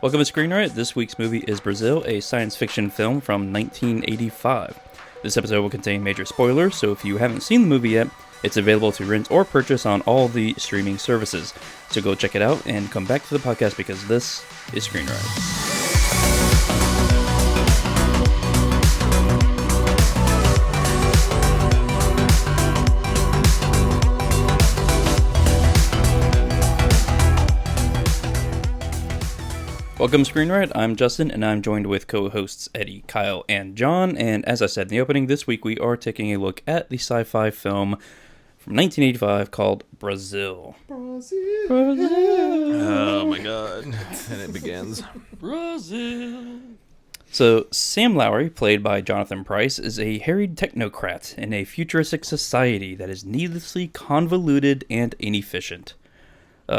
Welcome to Screen Riot. This week's movie is Brazil, a science fiction film from 1985. This episode will contain major spoilers, so if you haven't seen the movie yet, it's available to rent or purchase on all the streaming services. So go check it out and come back to the podcast because this is Screen Riot. Welcome to Screen Riot. I'm Justin, and I'm joined with co-hosts Eddie, Kyle, and John. And as I said in the opening, this week we are taking a look at the sci-fi film from 1985 called Brazil. Brazil. Oh my god. And it begins. Brazil. So, Sam Lowry, played by Jonathan Pryce, is a harried technocrat in a futuristic society that is needlessly convoluted and inefficient.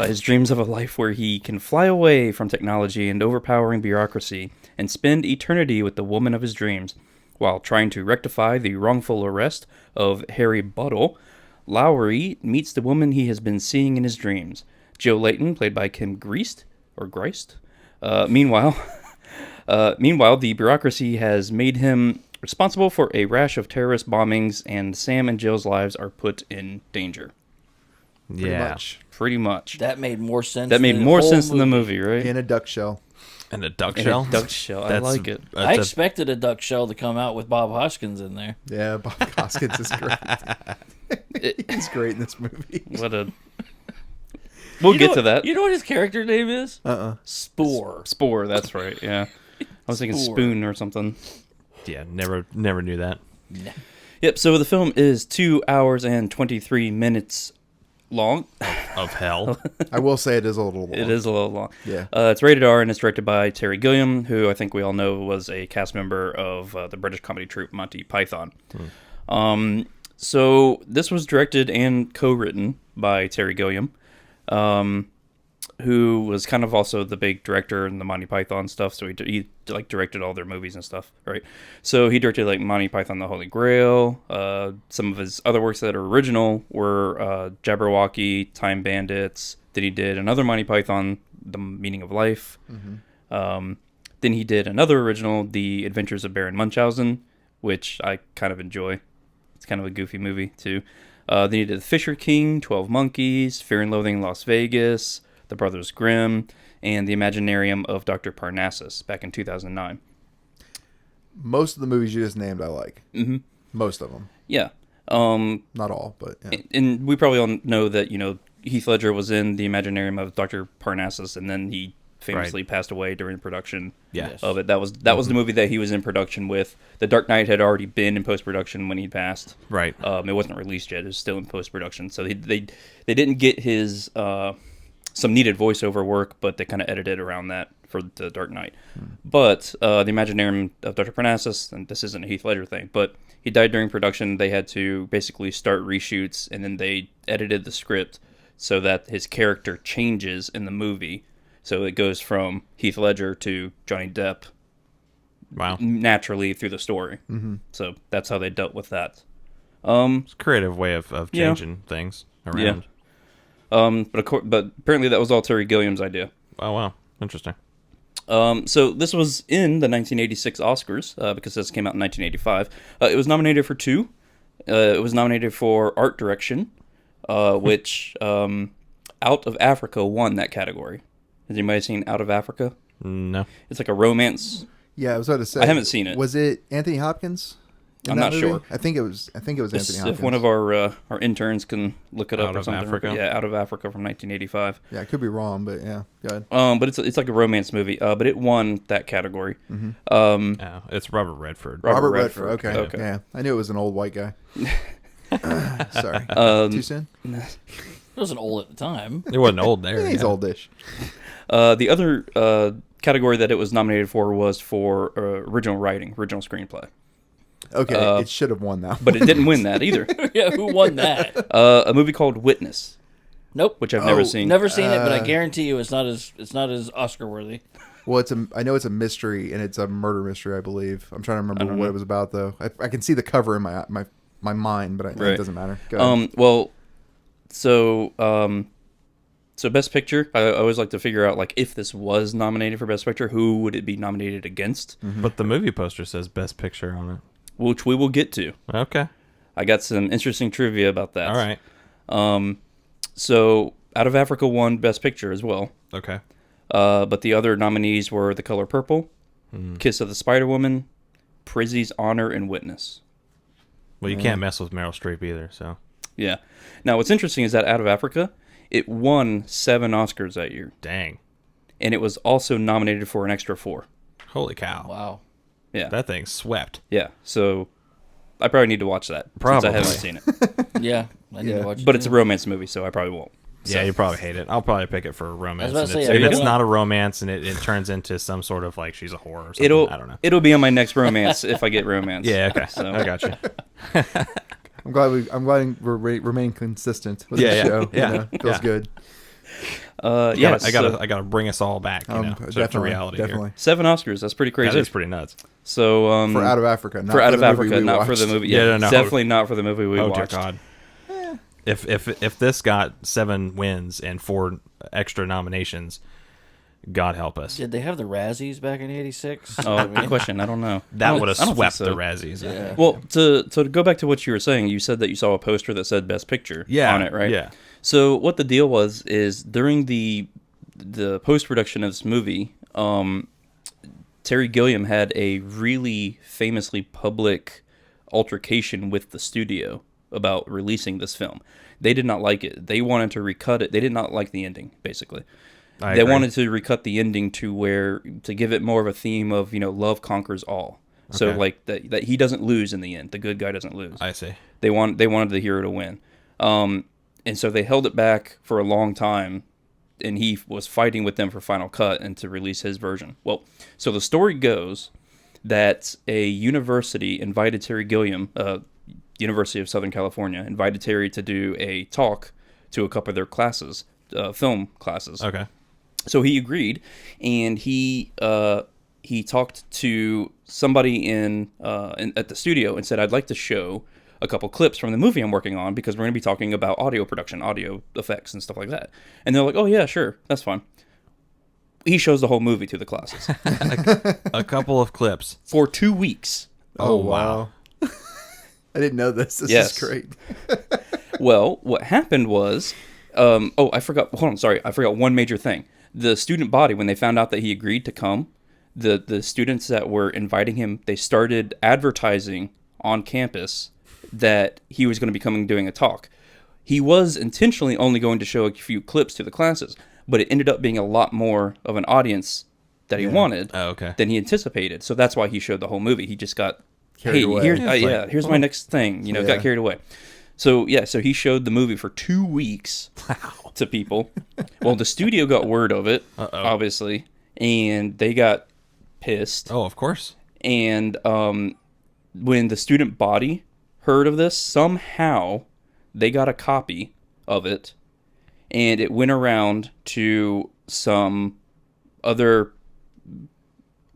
His dreams of a life where he can fly away from technology and overpowering bureaucracy and spend eternity with the woman of his dreams. While trying to rectify the wrongful arrest of Harry Buttle, Lowry meets the woman he has been seeing in his dreams, Jill Layton, played by Kim Greist, or Greist. Meanwhile, the bureaucracy has made him responsible for a rash of terrorist bombings, and Sam and Jill's lives are put in danger. Pretty much. That made more sense. That made more sense than the movie, right? In a duck shell. And a duck shell? A duck shell. I like it. I expected a duck shell to come out with Bob Hoskins in there. Yeah, Bob Hoskins is great. He's great in this movie. We'll get to that. You know what his character name is? Spore. Spore, that's right, yeah. I was thinking Spoon or something. Yeah, never knew that. Yep, so the film is 2 hours and 23 minutes long. Of hell. I will say it is a little long. It is a little long. Yeah. It's rated R and it's directed by Terry Gilliam, who I think we all know was a cast member of the British comedy troupe Monty Python. So this was directed and co-written by Terry Gilliam, who was kind of also the big director in the Monty Python stuff. So he directed all their movies and stuff, right? So he directed like Monty Python: The Holy Grail. Some of his other works that are original were Jabberwocky, Time Bandits. Then he did another Monty Python, The Meaning of Life. Mm-hmm. Then he did another original, The Adventures of Baron Munchausen, which I kind of enjoy. It's kind of a goofy movie too. Then he did The Fisher King, 12 Monkeys, Fear and Loathing in Las Vegas, The Brothers Grimm, and The Imaginarium of Dr. Parnassus back in 2009. Most of the movies you just named I like. Mm-hmm. Most of them. Yeah. Not all, but yeah. And we probably all know that, Heath Ledger was in The Imaginarium of Dr. Parnassus, and then he famously passed away during production of it. That was the movie that he was in production with. The Dark Knight had already been in post-production when he passed. Right. It wasn't released yet. It was still in post-production. So they didn't get his some needed voiceover work, but they kind of edited around that for the Dark Knight. But The Imaginarium of Dr. Parnassus, and this isn't a Heath Ledger thing, but he died during production. They had to basically start reshoots, and then they edited the script so that his character changes in the movie. So it goes from Heath Ledger to Johnny Depp naturally through the story. Mm-hmm. So that's how they dealt with that. It's a creative way of changing things around. Yeah. But apparently that was all Terry Gilliam's idea. Oh, wow. Interesting. So this was in the 1986 Oscars, because this came out in 1985. It was nominated for 2. It was nominated for Art Direction, which Out of Africa won that category. Has anybody seen Out of Africa? No. It's like a romance. Yeah, I was about to say. I haven't seen it. Was it Anthony Hopkins? I'm not sure. I think it was Anthony Hopkins. If one of our interns can look it up or something. Africa? Yeah, Out of Africa from 1985. Yeah, I could be wrong, but yeah, go ahead. But it's like a romance movie. But it won that category. Mm-hmm. It's Robert Redford. Robert Redford. Okay. Yeah, I knew it was an old white guy. Sorry. Too soon? It wasn't old at the time. It wasn't old there. Yeah, he's oldish. The other category that it was nominated for was for original writing, original screenplay. Okay, it should have won that one. But it didn't win that either. Yeah, who won that? A movie called Witness. Nope. Which I've never seen. Never seen it, but I guarantee you it's not as Oscar worthy. Well, I know it's a mystery, and it's a murder mystery, I believe. I'm trying to remember what it was about, though. I can see the cover in my mind, but it doesn't matter. Go ahead. So Best Picture, I always like to figure out, like, if this was nominated for Best Picture, who would it be nominated against? But the movie poster says Best Picture on it. Which we will get to. Okay. I got some interesting trivia about that. All right. So Out of Africa won Best Picture as well. Okay. But the other nominees were The Color Purple, Kiss of the Spider-Woman, Prizzy's Honor, and Witness. Well, you can't mess with Meryl Streep either, so. Yeah. Now, what's interesting is that Out of Africa, it won 7 Oscars that year. Dang. And it was also nominated for an extra 4. Holy cow. Wow. Yeah. That thing swept. Yeah. So I probably need to watch that. Probably. Since I haven't seen it. Yeah, I need to watch it. But it's a romance movie, so I probably won't. Yeah, you probably hate it. I'll probably pick it for a romance. I was about to And say, if I it's really- not a romance and it turns into some sort of like she's a whore or something, I don't know. It'll be on my next romance if I get romance. Yeah, okay. So. I got you. I'm glad we remain consistent with Yeah, the yeah, show. yeah, You know, feels yeah. good. Yeah. I gotta bring us all back. You know, to reality definitely. here. 7 Oscars. That's pretty crazy. That is pretty nuts. So For Out of Africa, not for Out of the movie Africa, we not for the watched. movie. Yeah, Yeah, no. definitely not for the movie we Oh dear watched. God. If this got 7 wins and 4 extra nominations, God help us. Did they have the Razzies back in '86? Oh, good question. I don't know. That would have I don't think swept so. the Razzies. Yeah. Well, to go back to what you were saying, you said that you saw a poster that said Best Picture Yeah, on it, right? yeah. So what the deal was is during the post production of this movie, Terry Gilliam had a really famously public altercation with the studio about releasing this film. They did not like it. They wanted to recut it. They did not like the ending, basically. I They agree. wanted to recut the ending to give it more of a theme of, love conquers all. So Okay. like that he doesn't lose in the end. The good guy doesn't lose. I see. They wanted the hero to win. And so they held it back for a long time, and he was fighting with them for final cut and to release his version. Well, so the story goes that a university invited Terry Gilliam, University of Southern California, invited Terry to do a talk to a couple of their classes, film classes. Okay. So he agreed, and he talked to somebody at the studio and said, "I'd like to show a couple clips from the movie I'm working on because we're going to be talking about audio production, audio effects, and stuff like that." And they're like, "Oh yeah, sure, that's fine." He shows the whole movie to the classes A couple of clips. for 2 weeks. Oh, wow. I didn't know this. This Yes. is great. Well, what happened was, I forgot. Hold on, sorry, I forgot one major thing. The student body, when they found out that he agreed to come, the students that were inviting him, they started advertising on campus that he was going to be coming doing a talk. He was intentionally only going to show a few clips to the classes, but it ended up being a lot more of an audience that he wanted Oh, okay. than he anticipated. So that's why he showed the whole movie. He just got Carried away. here's my next thing. Got Yeah. carried away. So so he showed the movie for 2 weeks to people. Well, the studio got word of it, obviously, and they got pissed. Oh, of course. And when the student body heard of this, somehow they got a copy of it, and it went around to some other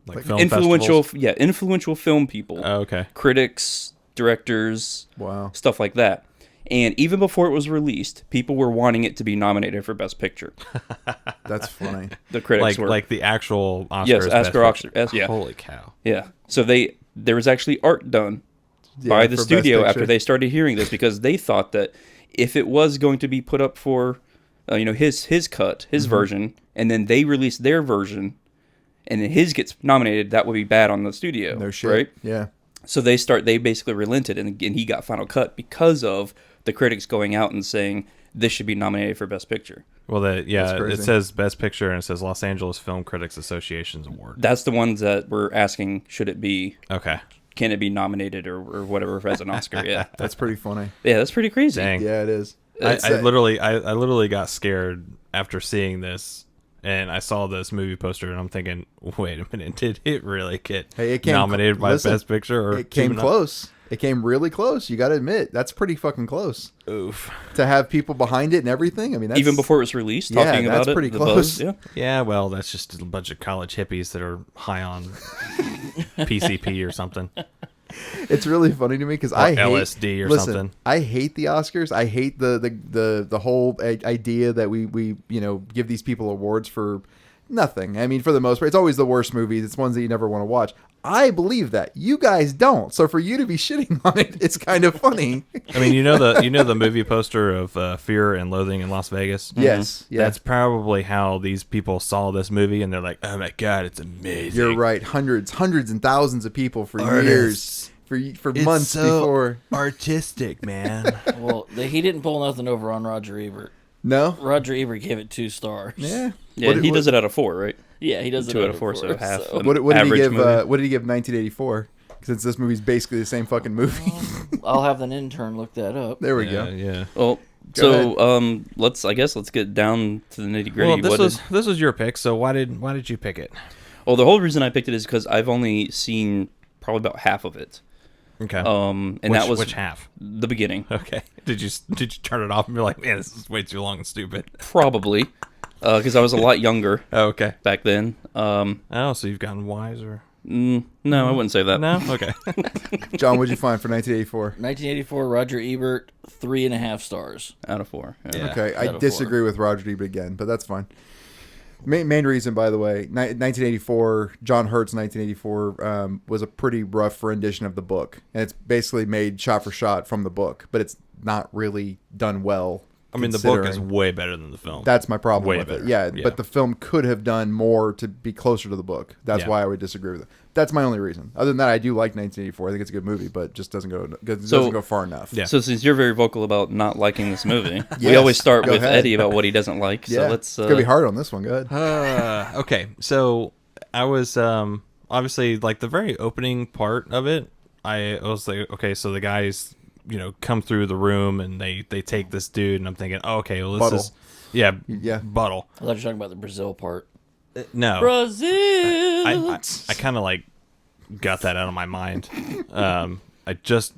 Like film influential festivals? influential film people, Oh, okay. critics, directors, Wow. stuff like that. And even before it was released, people were wanting it to be nominated for Best Picture. That's funny. Like The critics were like the actual Oscars. Yes, Best Oscar, Picture. yeah. Holy cow. Yeah. So there was actually art done Yeah, by the for Best studio after Picture. they started hearing this because they thought that if it was going to be put up for his cut, his Mm-hmm. version, and then they release their version and then his gets nominated, that would be bad on the studio. No shit. Right? Yeah. So they basically relented and he got final cut because of the critics going out and saying this should be nominated for Best Picture. Well, That's it crazy. says Best Picture and it says Los Angeles Film Critics Association's Award. That's the ones that were asking, Okay. can it be nominated or whatever as an Oscar? Yeah. That's pretty funny. Yeah, that's pretty crazy. Dang. Yeah, it is. I It's, literally got scared after seeing this, and I saw this movie poster, and I'm thinking, wait a minute, did it really get Hey, it came nominated by listen, Best Picture? Or it came even- close. It came really close. You got to admit, that's pretty fucking close. Oof. To have people behind it and everything. I mean, that's, Even before it was released, Yeah, talking that's about it, pretty the close. buzz, yeah. Yeah, well, that's just a bunch of college hippies that are high on PCP or something. It's really funny to me because I hate LSD or listen, something. I hate the Oscars. I hate the whole idea that we give these people awards for nothing. I mean, for the most part, it's always the worst movies. It's ones that you never want to watch. I believe that. You guys don't. So for you to be shitting on it, it's kind of funny. I mean, you know the movie poster of Fear and Loathing in Las Vegas? Yes. Yeah. That's probably how these people saw this movie, and they're like, "Oh my god, it's amazing." You're right. Hundreds and thousands of people for Artists. years, for months before. Artistic, man. Well, he didn't pull nothing over on Roger Ebert. No. Roger Ebert gave it 2 stars. Yeah. Yeah, he does it out of 4, right? Yeah, he does it 2 out of 4, so half. So. What did he average give? movie. What did he give 1984? Since this movie's basically the same fucking movie. I'll have an intern look that up. There we Yeah, go. yeah. Well, Go so let's get down to the nitty gritty. Well, this was your pick, so why did you pick it? Well, the whole reason I picked it is because I've only seen probably about half of it. Okay. And which, that was which half? the beginning, Okay. Did you turn it off and be like, man, this is way too long and stupid? probably, because I was a lot younger Oh, okay. back then. Oh, so you've gotten wiser. No, I wouldn't say that. No. Okay. John, what'd you find for 1984? 1984, Roger Ebert, 3.5 stars. Out of 4. Yeah. Yeah. Okay, Out I of disagree with Roger Ebert again, but that's fine. Main reason, by the way, 1984, John Hurt's 1984 was a pretty rough rendition of the book, and it's basically made shot for shot from the book, but it's not really done well. I mean, the book is considering. way better than the film. That's my problem Way with better. it. Yeah, Yeah. but the film could have done more to be closer to the book. That's Yeah. why I would disagree with it. That's my only reason. Other than that, I do like 1984. I think it's a good movie, but just doesn't go far enough. Yeah. So since you're very vocal about not liking this movie, we Yes, always start go with ahead. Eddie about what he doesn't like. Yeah, So let's. it's gonna be hard on this one. Go ahead. Okay, so I was obviously like the very opening part of it. I was like, okay, so the guys, come through the room and they take this dude, and I'm thinking, oh, okay, well, this Buttle. is yeah, Yeah. Buttle. I thought you were talking about the Brazil part. No, Brazil! I kind of like got that out of my mind. I just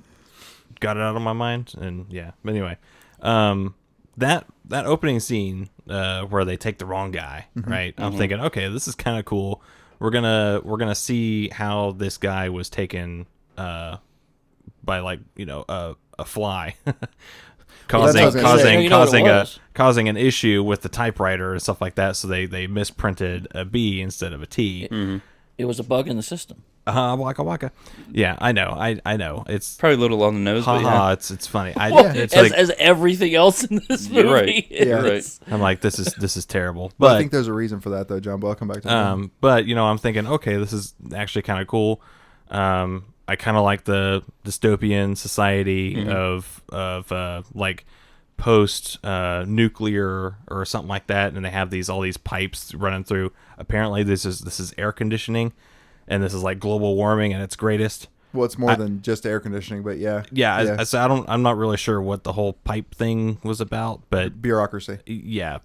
got it out of my mind, and yeah. But anyway, that opening scene where they take the wrong guy, right? I'm thinking, okay, this is kind of cool. We're gonna see how this guy was taken by like a fly. That's what I was gonna say. You know what it was. causing an issue with the typewriter and stuff like that, so they misprinted a B instead of a T. It was a bug in the system. Waka waka. Yeah, I know. I know. It's probably a little on the nose, but haha. yeah. It's funny. It's as, like as everything else in this movie You're right. is. Yeah. Right. I'm like this is terrible. But I But think there's a reason for that, though, John. But I'll come back to that. but I'm thinking, okay, this is actually kind of cool. I kind of like the dystopian society of like post nuclear or something like that, and they have all these pipes running through. Apparently, this is air conditioning, and this is like global warming at its greatest. Well, it's more than just air conditioning, but yeah. Yeah, so I'm not really sure what the whole pipe thing was about, but Bureaucracy. yeah,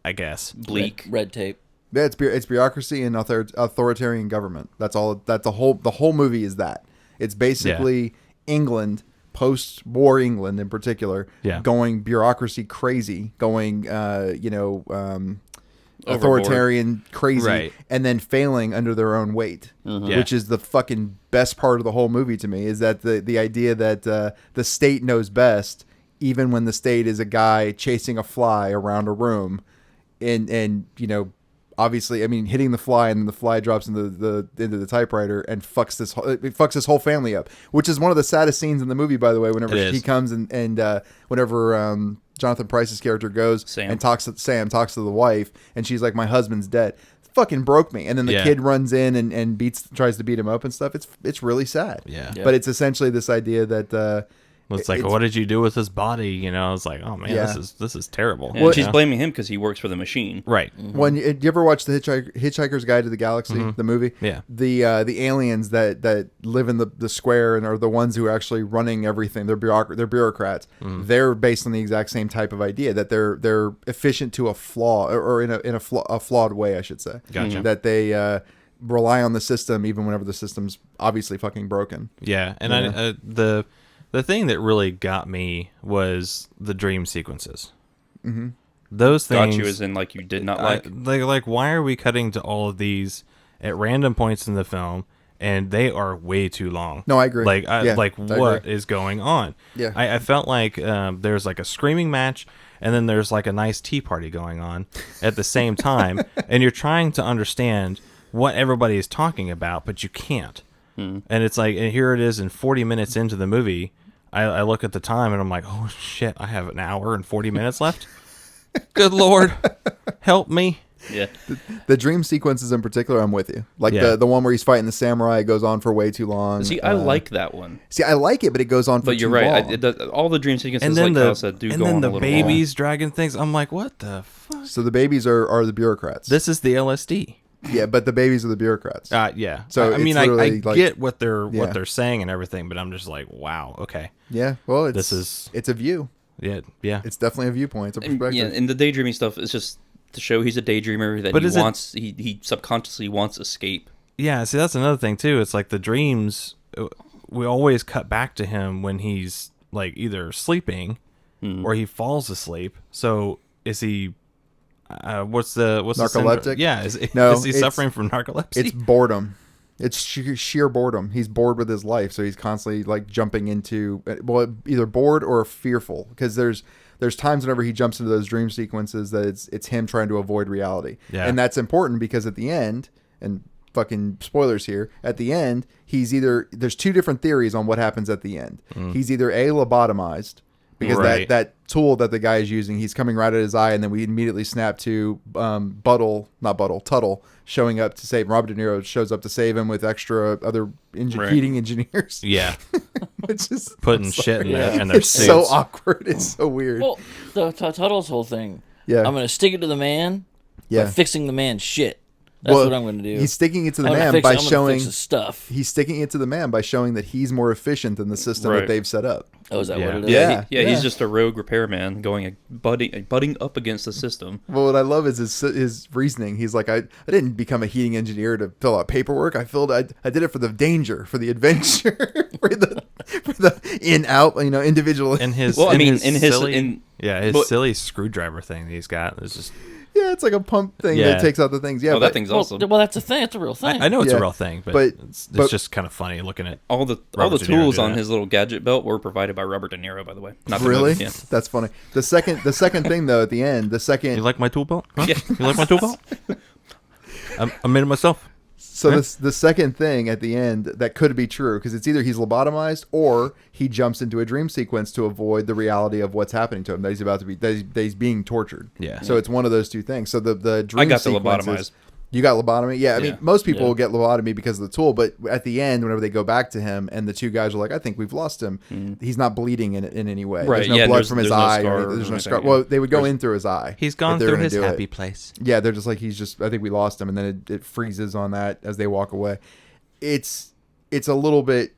I guess. Bleak. Red tape. Yeah, it's bureaucracy and authoritarian government. That's all. That's the whole movie is that. It's basically England, post-war England in particular, Yeah. going bureaucracy crazy, going authoritarian crazy, Right. and then failing under their own weight, Yeah. which is the fucking best part of the whole movie to me. Is that the idea that the state knows best, even when the state is a guy chasing a fly around a room, and obviously, I mean, hitting the fly and then the fly drops into the typewriter and fucks this whole family up, which is one of the saddest scenes in the movie, by the way. Whenever It he is. comes and whenever Jonathan Pryce's character goes Sam. and talks to the wife, and she's like, "My husband's dead." Fucking broke me. And then the Yeah. kid runs in and tries to beat him up and stuff. It's really sad. Yeah. Yeah. But it's essentially this idea that It's like, it's- what did you do with his body? It's like, oh man, Yeah. this is terrible. And she's blaming him because he works for the machine. Right. when you ever watch the Hitchhiker's Guide to the Galaxy, the movie? Yeah. The aliens that live in the square and are the ones who are actually running everything. They're bureaucrats. They're based on the exact same type of idea that they're efficient to a flaw or in a flawed way, I should say. Gotcha. That they rely on the system even whenever the system's obviously fucking broken. Yeah, and the thing that really got me was the dream sequences. Mm-hmm. Those things Got you as in like you did not I- like. like why are we cutting to all of these at random points in the film, and they are way too long. No, I agree. Like, Yeah, like I what agree. is going on? Yeah. I felt like there's like a screaming match, and then there's like a nice tea party going on at the same time, and you're trying to understand what everybody is talking about, but you can't. And it's like, and here it is, in 40 minutes into the movie, I look at the time and I'm like, oh shit, I have an hour and 40 minutes left. Good Lord, help me. Yeah. The dream sequences in particular, I'm with you. Like Yeah. the one where he's fighting the samurai goes on for way too long. See, I like that one. See, I like it, but it goes on for But you're too right. long. It does, all the dream sequences, And then like Kyle said, do and go then on the a little babies dragging things. I'm like, what the fuck? So the babies are the bureaucrats. This is the LSD. Yeah, but the babies are the bureaucrats. Yeah. So I mean, it's I literally like- get what they're Yeah. saying and everything, but I'm just like, wow, okay, Yeah, well, This it's a view. yeah. It's definitely a viewpoint. It's a And, perspective. yeah, and the daydreaming stuff is just to show he's a daydreamer, that But he is it- wants, he subconsciously wants escape. Yeah, see, that's another thing too. It's like the dreams. We always cut back to him when he's like either sleeping or he falls asleep. So is he? What's the Narcoleptic? syndrome? Yeah, is No, he it's- suffering from narcolepsy? It's boredom. It's sheer boredom. He's bored with his life, so he's constantly like jumping into either bored or fearful. Because there's times whenever he jumps into those dream sequences that it's him trying to avoid reality, Yeah. and that's important because at the end, and fucking spoilers here, at the end there's two different theories on what happens at the end. He's either lobotomized because Right. that tool that the guy is using, he's coming right at his eye, and then we immediately snap to Tuttle showing up to save him. Robert De Niro shows up to save him with extra other Right. heating engineers, yeah, which is putting I'm shit in, sorry. in their It's suits. so awkward. It's so weird. Well, Tuttle's whole thing. Yeah. I'm going to stick it to the man Yeah. by fixing the man's shit. That's Well, what I'm going to do. He's sticking it to the I'm gonna man by I'm gonna showing fix his stuff. he's sticking it to the man by showing that he's more efficient than the system that Right. they've set up. Oh, is that Yeah. what it is? Yeah. Yeah, he's just a rogue repairman going butting up against the system. Well, what I love is his reasoning. He's like, I didn't become a heating engineer to fill out paperwork. I did it for the danger, for the adventure, for the in out, individual. And his Well, I and mean, his in his- silly, in- his but- silly screwdriver thing that he's got is just. yeah, it's like a pump thing Yeah. that takes out the things. Yeah, Oh, but that thing's Well, awesome. well, that's a thing. It's a real thing. I know it's Yeah. a real thing, but, But- it's but- just kind of funny looking at. All the Robert De Niro tools do on that. his little gadget belt were provided by Robert De Niro, by the way. Not the really, movie, yeah. that's funny. The second thing though, at the end, You like my tool belt? Huh? Yeah. You like my tool belt? I made it myself. So the second thing at the end that could be true, because it's either he's lobotomized or he jumps into a dream sequence to avoid the reality of what's happening to him, that he's about to be that he's being tortured. Yeah. So it's one of those two things. So the dream I got the sequences- lobotomized. You got lobotomy? Yeah, I mean, Yeah. most people Yeah. will get lobotomy because of the tool, but at the end, whenever they go back to him and the two guys are like, I think we've lost him, he's not bleeding in any way. Right, There's no yeah, blood there's- from his there's no eye. scar Or or there's no anything, scar. yeah. Well, they would go in through his eye. He's if gone they were through gonna his do happy it. place. Yeah, they're just like, I think we lost him, and then it freezes on that as they walk away. It's a little bit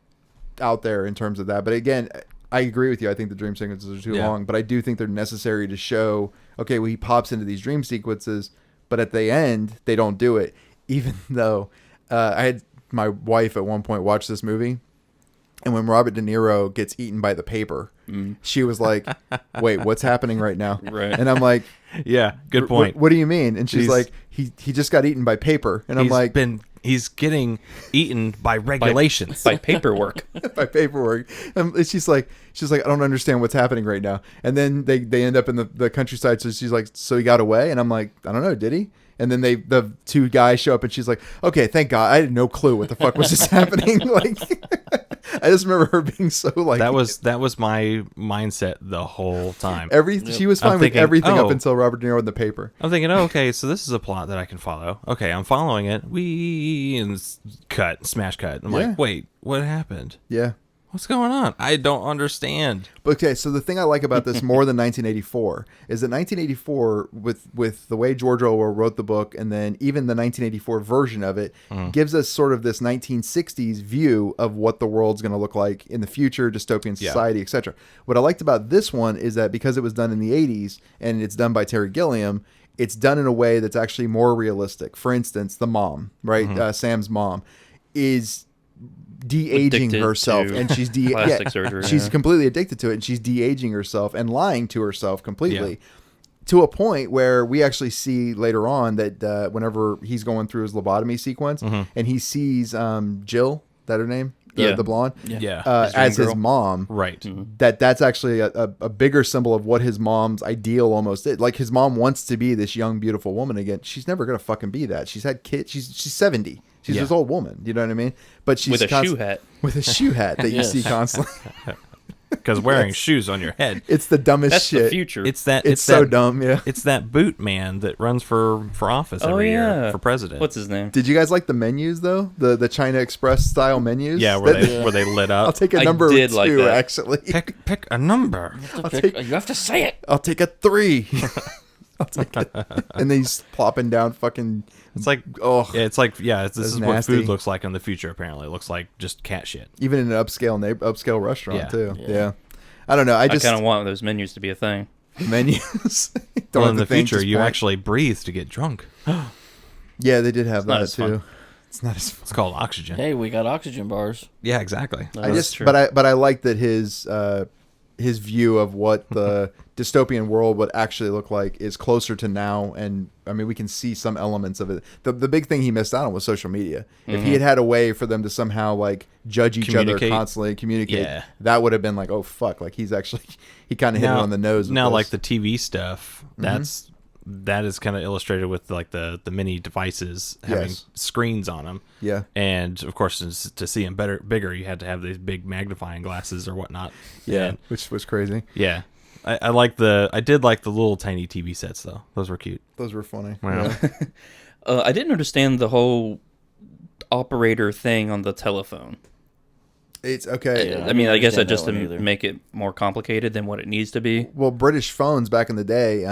out there in terms of that, but again, I agree with you. I think the dream sequences are too Yeah. long, but I do think they're necessary to show, okay, well, he pops into these dream sequences, but at the end, they don't do it. Even though I had my wife at one point watch this movie, and when Robert De Niro gets eaten by the paper, she was like, wait, what's happening right now? Right. And I'm like, Yeah, good point. What do you mean? And she's He's- like, he just got eaten by paper. And I'm like, he's getting eaten by regulations. By paperwork. by paperwork. And she's like, I don't understand what's happening right now. And then they end up in the countryside. So she's like, so he got away? And I'm like, I don't know, did he? And then the two guys show up, and she's like, okay, thank God. I had no clue what the fuck was just happening. Like, I just remember her being so like, that was my mindset the whole time. she was I'm fine with thinking, everything up oh. until Robert De Niro in the paper. I'm thinking, oh, okay, so this is a plot that I can follow. Okay, I'm following it. Smash cut. I'm Yeah. like, wait, what happened? Yeah. What's going on? I don't understand. Okay, so the thing I like about this more than 1984 is that 1984, with the way George Orwell wrote the book, and then even the 1984 version of it, gives us sort of this 1960s view of what the world's going to look like in the future, dystopian society, etc. What I liked about this one is that because it was done in the 80s and it's done by Terry Gilliam, it's done in a way that's actually more realistic. For instance, the mom, right, Sam's mom, is de-aging Addicted herself, to and she's plastic surgery, she's yeah. completely addicted to it, and she's de-aging herself and lying to herself completely. to a point where we actually see later on that whenever he's going through his lobotomy sequence and he sees Jill, that her name? The blonde? Yeah. As his mom. Right. That's actually a bigger symbol of what his mom's ideal almost is. Like his mom wants to be this young, beautiful woman again. She's never going to fucking be that. She's had kids. She's 70. She's this old woman. You know what I mean? But she's with a shoe hat. With a shoe hat that you see constantly. Because wearing shoes on your head. It's the dumbest That's shit. the future. It's so that, dumb, yeah. It's that boot man that runs for office every year for president. What's his name? Did you guys like the menus though? The China Express style menus? Yeah, where they lit up. I'll take a I number did 2 like that. actually. Pick a number. You have to say it. I'll take a 3. I'll take it. And then he's plopping down fucking. It's like, this is what nasty. food looks like in the future. Apparently, it looks like just cat shit. Even in an upscale restaurant too. Yeah. Yeah. I don't know. I I just kind of want those menus to be a thing. menus. Don't Well, have in to the think, future, just you point. actually breathe to get drunk. Yeah, they did have not that as too. fun. It's not as fun. It's called oxygen. Hey, we got oxygen bars. Yeah, exactly. That's true. But I like that his view of what the dystopian world would actually look like is closer to now, and I mean we can see some elements of it. The big thing he missed out on was social media. If he had a way for them to somehow like judge each other Communicate. constantly, communicate, Yeah. that would have been like, oh fuck, like he kind of hit it on the nose. with Now, this. like the TV stuff, that is kind of illustrated with like the mini devices having Yes. screens on them. Yeah. And of course, to see them bigger, you had to have these big magnifying glasses or whatnot. And, which was crazy. yeah. I did like the little tiny TV sets though. Those were cute. Those were funny. Wow. Yeah. I didn't understand the whole operator thing on the telephone. It's okay. Yeah. I mean, I guess understand that just that to one either. make it more complicated than what it needs to be. Well, British phones back in the day,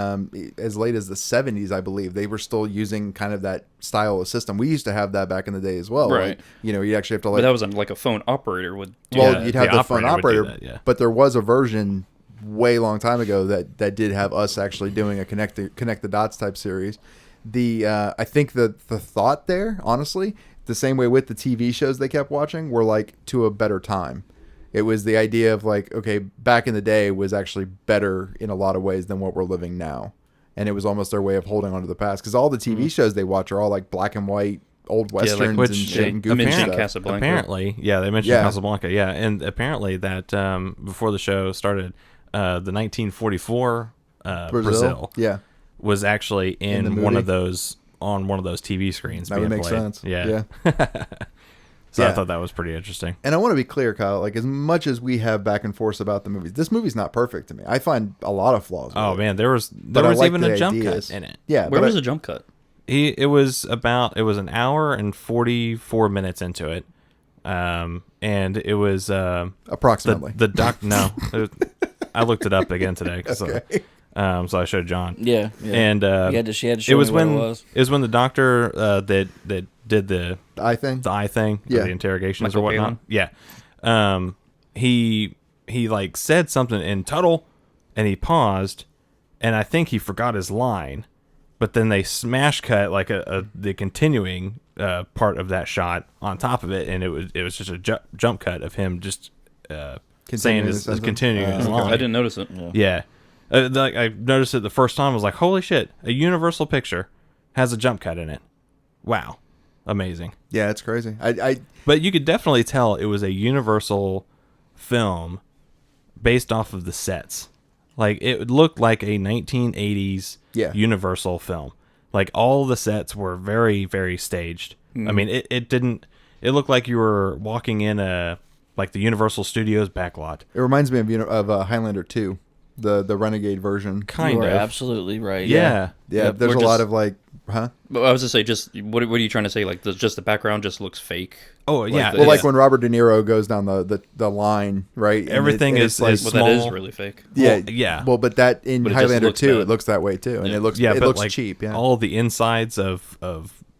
as late as the 70s, I believe, they were still using kind of that style of system. We used to have that back in the day as well. Right. Like, you actually have to But that was like a phone operator would do well, that. you'd have the phone operator would operator, do that, yeah. but there was a version way long time ago that did have us actually doing a connect the dots type series. I think the thought there, honestly, the same way with the TV shows they kept watching, were like to a better time. It was the idea of like, okay, back in the day was actually better in a lot of ways than what we're living now. And it was almost their way of holding on to the past. Because all the TV shows they watch are all like black and white, old westerns which and shit and I goofy mentioned stuff. Casablanca. Apparently, they mentioned Yeah. Casablanca, and apparently that before the show started, the 1944 Brazil Yeah. was actually In the in one movie? of those on one of those TV screens. That would being make played. sense. Yeah. Yeah. So I Yeah. thought that was pretty interesting. And I want to be clear, Kyle, like as much as we have back and forth about the movies, this movie's not perfect to me. I find a lot of flaws. Oh with it. man, there was But I like even the a jump ideas. cut in it. Yeah. Where but was I- the jump cut? It was an hour and 44 minutes into it. And it was approximately. the doc. No, I looked it up again today. Okay. So I showed John. Yeah. And she had to show it was me what when it was. it was when the doctor that did the I think. eye thing, or Yeah. the interrogations Michael or whatnot. Yeah. He like said something in Tuttle, and he paused, and I think he forgot his line, but then they smash cut like the continuing part of that shot on top of it, and it was just a jump cut of him just saying his continuing his line. I didn't notice it. Yeah. Like I noticed it the first time. I was like, holy shit, a Universal picture has a jump cut in it. Wow. Amazing. Yeah, it's crazy. I But you could definitely tell it was a Universal film based off of the sets. Like, it looked like a 1980s Yeah. Universal film. Like, all the sets were very, very staged. I mean, it didn't... It looked like you were walking in like the Universal Studios backlot. it reminds me of Highlander 2, the Renegade version. Kind You are of. absolutely right. Yeah. Yeah, Yep, there's a we're lot just- of like, huh? But I was to say, just what are you trying to say? Like, just the background just looks fake. Oh, yeah. the- Well, Yeah. like when Robert De Niro goes down the line, right? And Everything and is- it's like, is Well, small. that is really fake. yeah, Well, yeah. Well, but that in But it just Highlander looks 2, bad. it looks that way too, and Yeah. it looks Yeah, it but looks like cheap. Yeah, all the insides of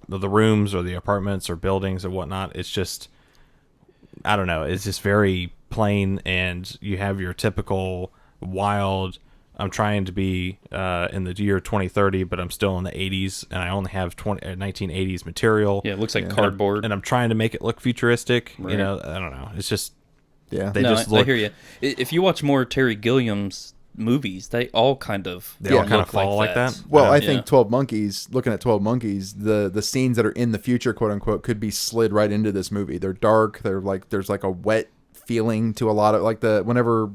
the rooms or the apartments or buildings or whatnot, it's just, I don't know, it's just very plain, and you have your typical wild, I'm trying to be in the year 2030, but I'm still in the 80s, and I only have 1980s material. Yeah, it looks like cardboard. And I'm trying to make it look futuristic. Right. You know, I don't know. It's just, yeah. they No, just I look... hear you. If you watch more Terry Gilliam's movies, they all kind of look follow like that. Well, Yeah. I think 12 Monkeys, looking at 12 Monkeys, the scenes that are in the future, quote unquote, could be slid right into this movie. They're dark. They're like, there's like a wet feeling to a lot of, like, whenever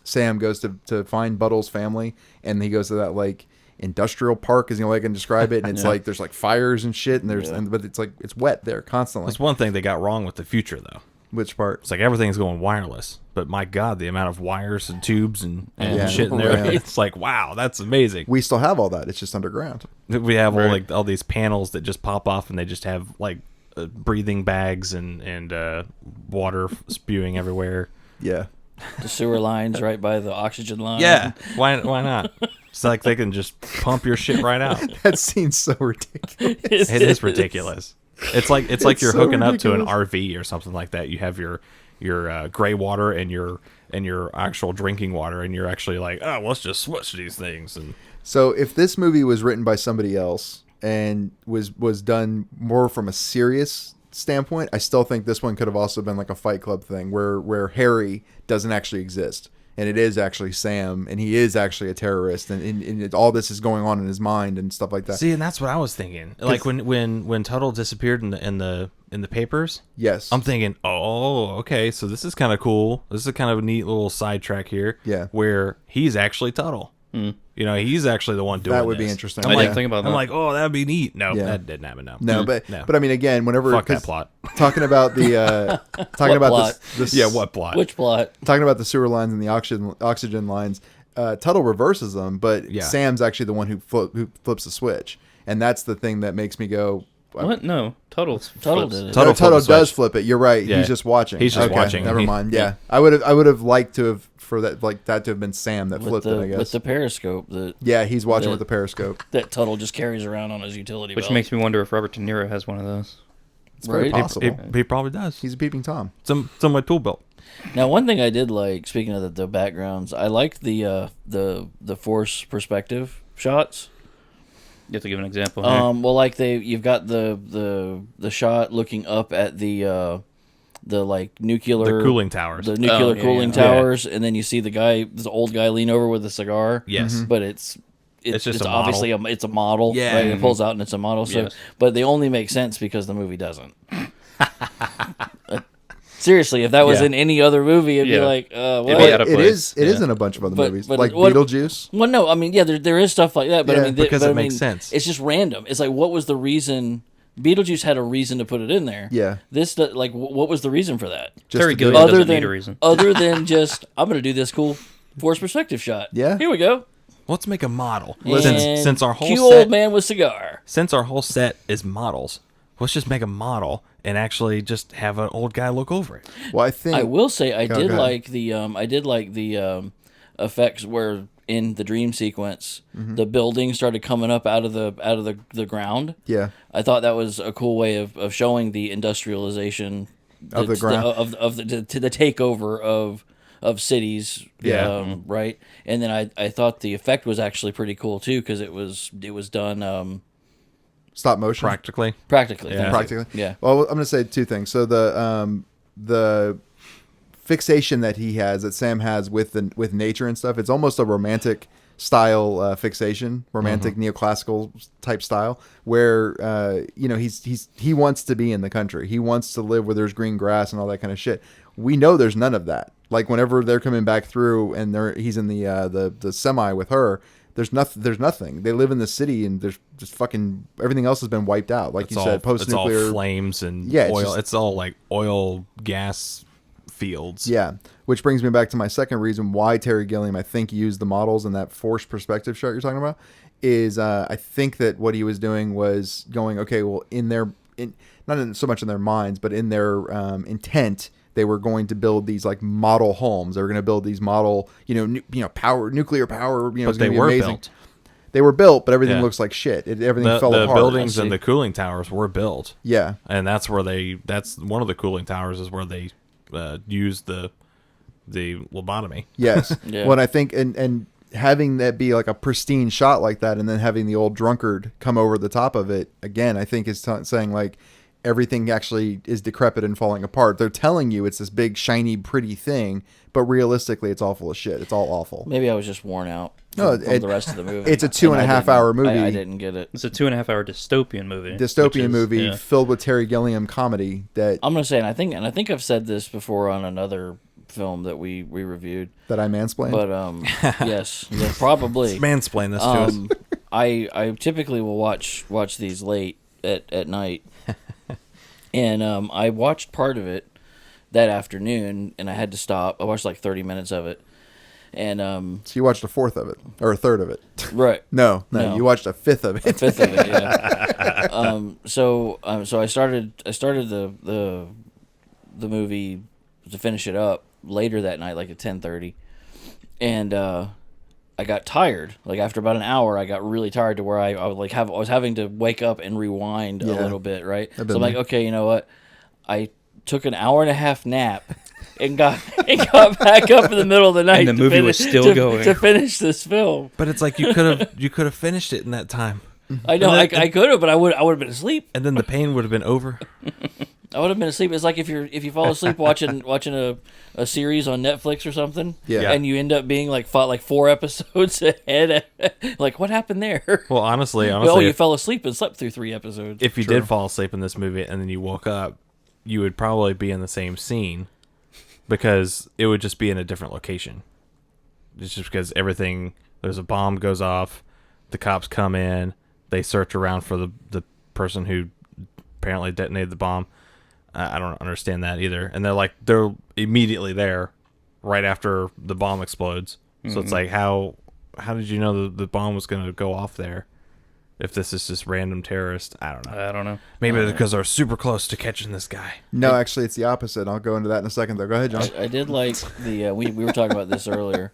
Sam goes to find Buttle's family, and he goes to that, like, industrial park is the only way I can describe it, and it's like there's like fires and shit, and but it's like it's wet there constantly. That's one thing they got wrong with the future, though. Which part? It's like everything's going wireless, but my God, the amount of wires and tubes and shit in there, Right. it's like, wow, that's amazing. We still have all that. It's just underground. We have all these panels that just pop off, and they just have like breathing bags and water spewing everywhere. Yeah. The sewer lines right by the oxygen line. Yeah, why not? It's like they can just pump your shit right out. That seems so ridiculous. It is ridiculous. It's like you're so hooking up to an ridiculous. RV or something like that. You have your gray water and your actual drinking water, and you're actually like, oh, let's just switch these things. And So if this movie was written by somebody else and was done more from a serious standpoint, I still think this one could have also been like a Fight Club thing where Harry doesn't actually exist. And it is actually Sam, and he is actually a terrorist, and all this is going on in his mind and stuff like that. see, and that's what I was thinking. Like when Tuttle disappeared in the papers, Yes. I'm thinking, oh, okay, so this is kind of cool. This is kind of a neat little sidetrack here. Yeah. Where he's actually Tuttle. You know, he's actually the one doing That would be this. interesting. I didn't think about that. I'm like, oh, that'd be neat. No, Yeah. that didn't happen. No, No, but I mean, again, whenever fuck that 'cause plot. talking about the talking What about plot? this Yeah, what plot? Which plot? talking about the sewer lines and the oxygen lines, Tuttle reverses them, but Yeah. Sam's actually the one who flips the switch, and that's the thing that makes me go. What? No, Tuttle Tuttle flips. did it. Tuttle Tuttle flipped the does switch. flip it. You're right. Yeah. He's just watching. He's just Okay, watching. Never He- mind. Yeah, I would have liked to have for that that to have been Sam that With flipped the it. I guess. with the periscope Yeah, he's watching the- with the periscope. that Tuttle just carries around on his utility Which belt. makes me wonder if Robert De Niro has one of those. It's very Right. possible. He probably does. He's a peeping tom. It's on my tool belt. Now, one thing I did like, speaking of the backgrounds, I liked the force perspective shots. You have to give an example here. Well, like you've got the shot looking up at the like nuclear The cooling towers. the nuclear yeah, cooling yeah. towers, and then you see this old guy lean over with a cigar. Yes. but it's It's just a obviously it's a model. Yeah. right? It pulls out and it's a model. So, Yes. but they only make sense because the movie doesn't. Seriously, if that was Yeah. in any other movie, it'd be Yeah. like, It'd what? be out of It place. is Yeah. in a bunch of other But- movies, but like what- Beetlejuice. Well, no, I mean, yeah, there is stuff like that, but Yeah, I mean, because but it I makes mean, sense. It's just random. It's like, what was the reason? Beetlejuice had a reason to put it in there. Yeah. This, like, what was the reason for that? Just Terry to do Gilliam it. Other doesn't than need a reason. other than just, I'm going to do this cool force perspective shot. Yeah. Here we go. Let's make a model. And Since our whole cue set, old man with cigar. since our whole set is models, let's just make a model and actually just have an old guy look over it. Well, I think I will say I Go did ahead. like the effects where in the dream sequence Mm-hmm. the building started coming up out of the ground. Yeah. I thought that was a cool way of showing the industrialization Of the ground. of the takeover of cities. Yeah. Right. And then I thought the effect was actually pretty cool too because it was done Stop motion. Practically. practically. Yeah. Thank you. Practically. Yeah. Well, I'm going to say two things. So the fixation that he has, that Sam has with nature and stuff, it's almost a romantic style fixation, romantic neoclassical type style, where he wants to be in the country. He wants to live where there's green grass and all that kind of shit. We know there's none of that. Like whenever they're coming back through and he's in the semi with her. There's nothing. They live in the city, and there's just fucking everything else has been wiped out. Like It's you all, said, post it's all nuclear. flames and Yeah, it's oil. just- It's all like oil, gas fields. Yeah, which brings me back to my second reason why Terry Gilliam, I think, used the models in that forced perspective shot you're talking about. Is I think that what he was doing was going, okay, well, not so much in their minds, but in their intent. They were going to build these like model homes. They were going to build these model, nuclear power. But they were built. They were built, but everything Yeah. looks like shit. Everything The, fell the apart. buildings I and see. the cooling towers were built, Yeah, and that's one of the cooling towers is where they used the lobotomy. yes. Yeah. Well, and I think and having that be like a pristine shot like that, and then having the old drunkard come over the top of it again, I think is saying like everything actually is decrepit and falling apart. They're telling you it's this big, shiny, pretty thing, but realistically, it's all full of shit. It's all awful. Maybe I was just worn out No, from the rest of the movie. It's a 2.5 hour movie. I didn't get it. It's a 2.5 hour dystopian movie. Movie filled with Terry Gilliam comedy that I'm gonna say, and I think I've said this before on another film that we reviewed. I mansplained. But yes, probably. Mansplain this to us. I typically will watch these late at night, and I watched part of it that afternoon, and I had to stop. I watched like 30 minutes of it, and so you watched a fourth of it or a third of it, right? No, you watched a fifth of it. A fifth of it, yeah. So I started the movie to finish it up later that night, like at 10:30, and I got tired. Like after about an hour, I got really tired to where I was having to wake up and rewind a little bit, right? So I'm like, okay, you know what? I took an hour and a half nap and got back up in the middle of the night. And the movie was still going to finish this film. But it's like you could have finished it in that time. I know I could have, but I would have been asleep. And then the pain would have been over. I would have been asleep. It's like if you fall asleep watching a series on Netflix or something, and you end up being like 4 episodes ahead. Like, what happened there? Well, honestly, you fell asleep and slept through 3 episodes. If you did fall asleep in this movie and then you woke up, you would probably be in the same scene because it would just be in a different location. It's just because there's a bomb goes off, the cops come in, they search around for the person who apparently detonated the bomb. I don't understand that either. And they're immediately there right after the bomb explodes. So it's like, how did you know the bomb was going to go off there? If this is just random terrorist, I don't know. Maybe it's because they're super close to catching this guy. No, actually, it's the opposite. I'll go into that in a second, though. Go ahead, John. I did like the we were talking about this earlier.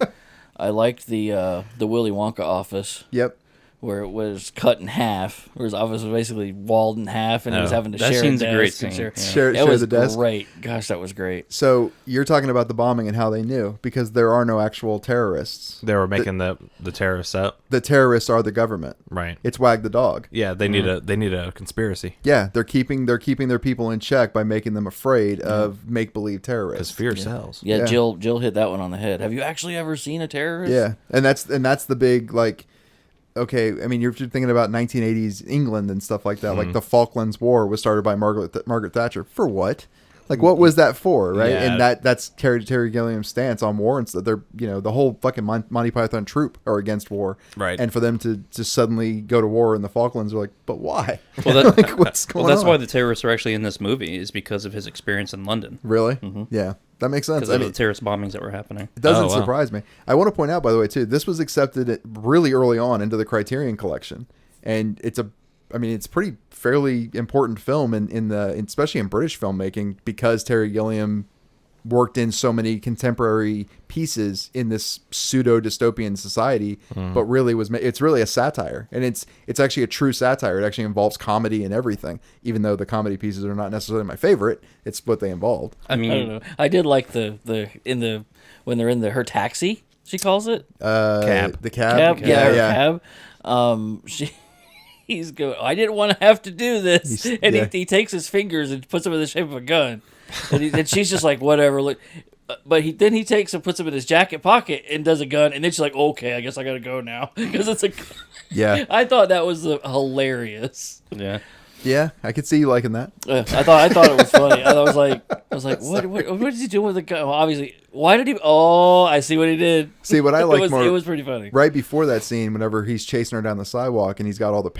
I liked the Willy Wonka office. Yep. Where it was cut in half, where his office was basically walled in half, and he was having to that share scene's a desk. a great scene. Share was the desk. Great. Gosh, that was great. So you're talking about the bombing and how they knew, because there are no actual terrorists. They were making the terrorists up. The terrorists are the government. Right. It's Wag the dog. Yeah, they need a conspiracy. Yeah, they're keeping their people in check by making them afraid of make believe terrorists. Because fear sells. Yeah, Jill hit that one on the head. Have you actually ever seen a terrorist? Yeah, and that's the big okay, I mean, you're thinking about 1980s England and stuff like that. Like the Falklands War was started by Margaret Thatcher. For what? Like, what was that for, right? Yeah. And that's Terry Gilliam's stance on war and stuff. They're, the whole fucking Monty Python troupe are against war. Right. And for them to just suddenly go to war in the Falklands, they're like, but why? Well, what's going on? That's why the terrorists are actually in this movie, is because of his experience in London. Really? Mm-hmm. Yeah. That makes sense. Because of the terrorist bombings that were happening. It doesn't surprise me. I want to point out, by the way, too, this was accepted really early on into the Criterion Collection, and it's pretty fairly important film especially in British filmmaking, because Terry Gilliam worked in so many contemporary pieces in this pseudo dystopian society, but really it's really a satire, and it's actually a true satire. It actually involves comedy and everything, even though the comedy pieces are not necessarily my favorite. It's what they involved. I mean, I don't know. I did like when they're in her taxi, she calls it Cab. The cab. Cab. He's going, I didn't want to have to do this. He takes his fingers and puts them in the shape of a gun. And she's just like, whatever. Look. But then he takes and puts them in his jacket pocket and does a gun. And then she's like, okay, I guess I got to go now. Because it's a... Yeah. I thought that was hilarious. yeah. Yeah, I could see you liking that. I thought it was funny. I was like, what is he doing with the gun? Well, obviously, why did he? Oh, I see what he did. See, what I like more. It was pretty funny. Right before that scene, whenever he's chasing her down the sidewalk and he's got all the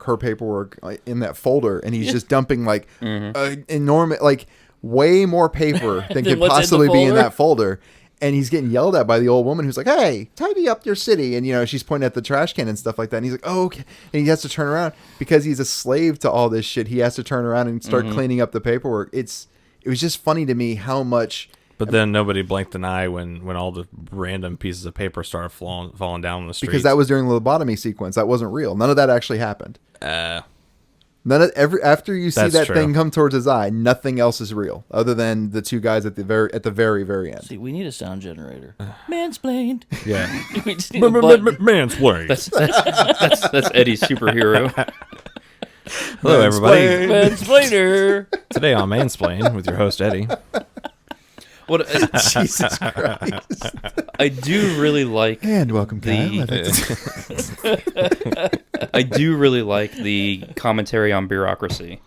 her paperwork in that folder, and he's just dumping enormous, way more paper than could possibly be in that folder. And he's getting yelled at by the old woman who's like, hey, tidy up your city. And, she's pointing at the trash can and stuff like that. And he's like, oh, okay. And he has to turn around because he's a slave to all this shit. He has to turn around and start cleaning up the paperwork. It was just funny to me how much. But then nobody blinked an eye when all the random pieces of paper started falling down on the street. Because that was during the lobotomy sequence. That wasn't real. None of that actually happened. After you see that thing come towards his eye, nothing else is real other than the two guys at the very, very end. See, we need a sound generator. Mansplained. Yeah. We just need a button. Mansplained. That's Eddie's superhero. Hello, everybody. Mansplainer. Today on Mansplain with your host, Eddie. What Jesus Christ. I do really like And welcome, Kyle. I do really like the commentary on bureaucracy.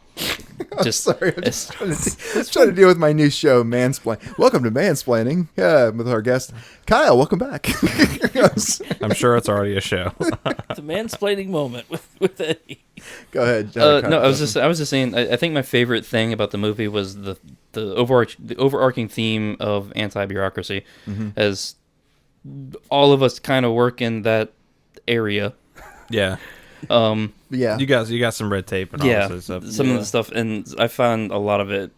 Just Sorry, I'm just trying to deal with my new show, Mansplain. Welcome to Mansplaining with our guest, Kyle. Welcome back. I'm sure it's already a show. The mansplaining moment with Eddie. Go ahead. no, Kyle. I was just saying. I think my favorite thing about the movie was the overarching theme of anti-bureaucracy, as all of us kind of work in that area. Yeah. Yeah. You got some red tape and all Yeah, this stuff. some of the stuff, and I found a lot of it